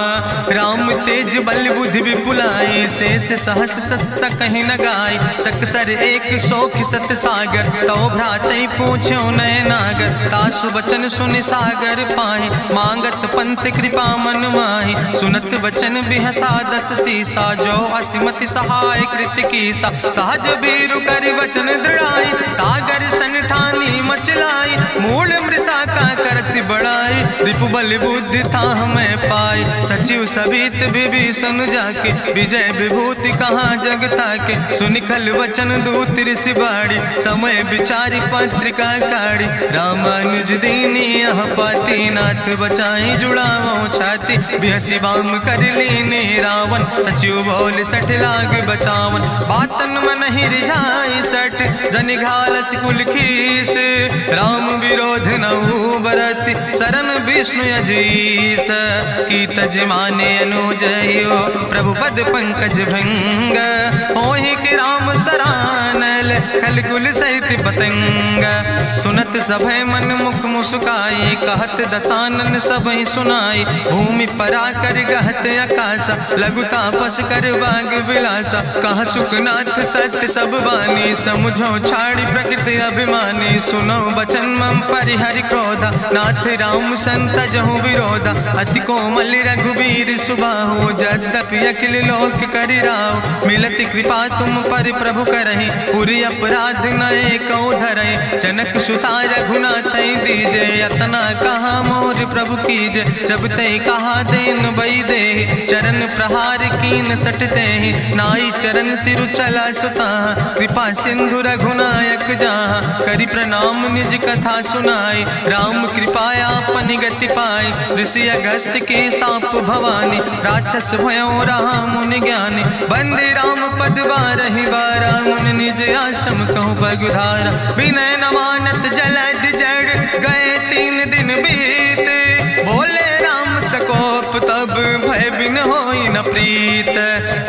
S1: राम तेज बल बुद्धि विपुलाई शेष सहस सत्स कहीं न गाय सकसर 100 सत सागर तो भ्रातई पूछो नय नागर तासु बचन सुनि सागर पाहि मांगत पंथ कृपा मन माहि सुनत बचन बिहसा 10 सीसा जो असिमति सहाय कृत कीसा सहज बीरु कर वचन दृढ़ाई सागर सन ठानी मचलाई मूल मृषा का करसि बढ़ाई रिपु बल बुद्धि था हमें पाई, सचिव सवित विभीषण जाके, विजय विभूति कहाँ जग ताके, सुनिखल वचन दूत ऋषि बाड़ी, समय विचारी पत्रिका काढ़ी, रामानुज दीनी यह पाती, नाथ बचाई जुड़ावो छाती, बिहसी बाम कर लीने रावण, सचिव बोल सठ लाग बचावन, बातन मन ही रिझाई सठ, जन घालस कुल खीस, राम विरोध नऊ बरसी, शरण विष्णु अजीस, की तज माने अनुजयो, प्रभु पद पंकज भंग, होहि के राम सरानल, खल कुल सहित पतंग, सुनत सभय मन मुख मुस्काई, कहत दसानन सबहि सुनाई, भूमि परा कर गहत आकाशा, लघु तापस कर बाग विलासा, कहा सुखनाथ सत्य सब बानी, समुझो छाड़ी प्रकृति अभिमानी, सुनो बचन मम परिहरि क्रोधा, नाथ राम संत जहु विरोधा, अति कोमल रघुबीर सुबाहु, यद्यपि अखिल लोक करि राव, मिलति कृपा तुम पर प्रभु करहि, पुरि अपराध नए कौ धरहि, जनक सुता रघुनाथ दीजे, यतना कहा मोर प्रभु कीजे, जब ते कहा देन बई दे, चरण प्रहार कीन सटते, नाई चरण सिरु चला सुता, कृपा सिंधु रघुनायक जहाँ, करि प्रणाम निज कथा सुनाई, राम कृपाया अपनी गति पाई, ऋषि अगस्त के साप भवानी, राक्षस भयो रहा मुनि ज्ञानी, बंदे राम पद बारहि बारा, मुनि निज आश्रम कहु पगुधारा, विनय न मानत जलद जड़, गए 3 दिन बीते, बोले राम सकोप तब भय बिन होई न प्रीत,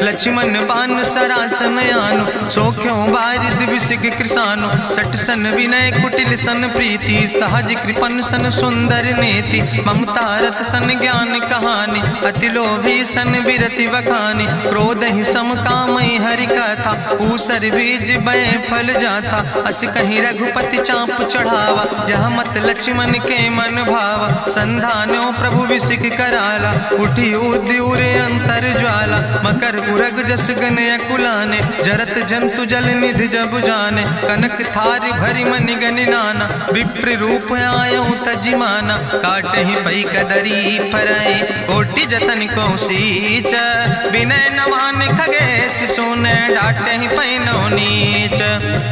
S1: लक्ष्मण बान सरासन आनु, सोख्यो बारिद विसिक कृसानु, सठ सन विनय कुटिल सन प्रीति, सहज कृपन सन सुंदर नेति, ममता रत सन ज्ञान कहानी, अति लोभी सन विरति बखानी, क्रोध ही सम कामई हरि कथा, ऊसर बीज बय फल जाता, अस कहीं रघुपति चाप चढ़ावा, यह मत लक्ष्मण के मन भावा, संधानो प्रभु विसिक कराला, उठी उद्युरे अंतर ज्वाला, मकर उरग जस गन अकुलाने, जरत जंतु जल निधि जब जाने, कनक थारी भरी मनि गनि नाना, विप्र रूप आयो तजिमाना, काटे ही पई कदरी फरई, कोटि जतन को सींच, विनय नवान खगेश सोने, डाटे ही पैनो नीच,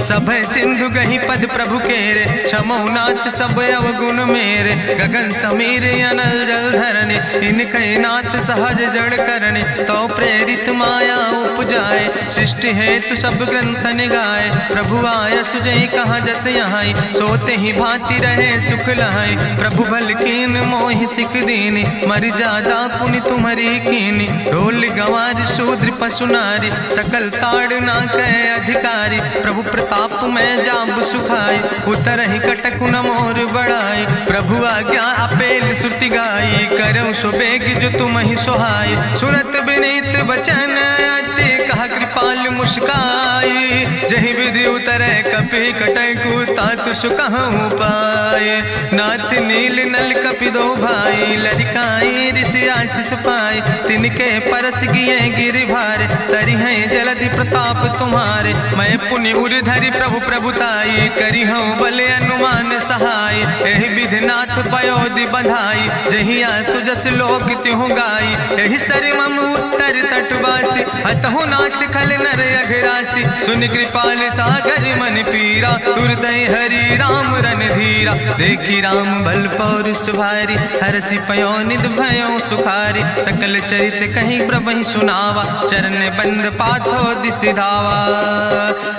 S1: सब सिंधु गही पद प्रभु केरे, क्षमो नाथ सब अवगुण मेरे, गगन समीर अनल जल धरने, इनके नाथ सहज जड़ करने, तो प्रेरित माया उपजाए, सृष्टि हेतु सब ग्रंथ निगाए, प्रभु आय सुजय कहाँ जस यहाँ, सोते ही भांति रहे सुख लहाय, प्रभु भल कीन मोहि सिख दीनी, मर जादा पुनि तुम्हारी कीनी, ढोल गंवार शूद्र पशु नारी, सकल ताड़ ना कहे अधिकारी, प्रभु प्रताप में जाब सुखाई, उतर ही कटक न मोर बढ़ाई, प्रभु आज्ञा अपेल श्रुति गाई, करऊँ सो बेग जो तुम ही सोहाई, सुनत विनीत बचन अति, कहा कृपाल मुस्काई, जही विधि उतरे कपि कटकु, तात सुकहु पाए, नाथ नील नल कपि दो भाई, लरिकाई ऋषि आशीष पाए, तिनके परस गिए गिरि भारे, तरि हैं जलधि प्रताप तुम्हारे, मैं पुनि उर धरि प्रभु प्रभुताई, करी हूँ बल अनुमान सहाय, एहि विधिनाथ पयोधि बधाई, जहिया सुजस लोक त्यों गाई, एहि सर मम उत्तर तटवासी, हतहु नाथ खल नर अघरासी, सुन कृपाल सागर मन पीरा, तुरतै हरि राम रन धीरा, देखी राम बल पौरुष भारी, हरसि पयो निध भयो सुखारी, सकल चरित कहीं प्रभु सुनावा, चरण बंद पाथो दिसि धावा,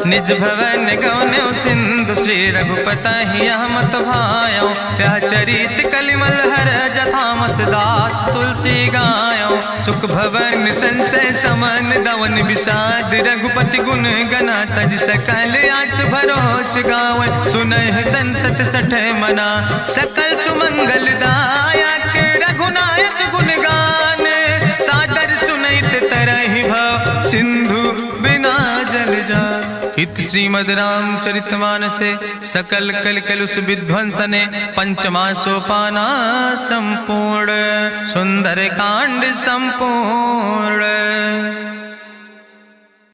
S1: निज भवन गौन्यो सिंधु, श्री रघुपति मत भायो, यह चरित कलिमल हर जथामस दास तुलसी गायो, सुख भवन संसय समन दवन विषाद, रघुपति गुण गना तज सकल आस भरोस गावे, सुनहि संतत सठ मना, सकल सुमंगल दायक, रघुनायक गुण गाने, सादर सुनैत तरहि भव, सिंधु बिना जल जा, इत श्रीमद् रामचरितमानसे, सकल कल कलुष विध्वंसने, पंचमा सोपाना संपूर्ण, सुंदर कांड संपूर्ण।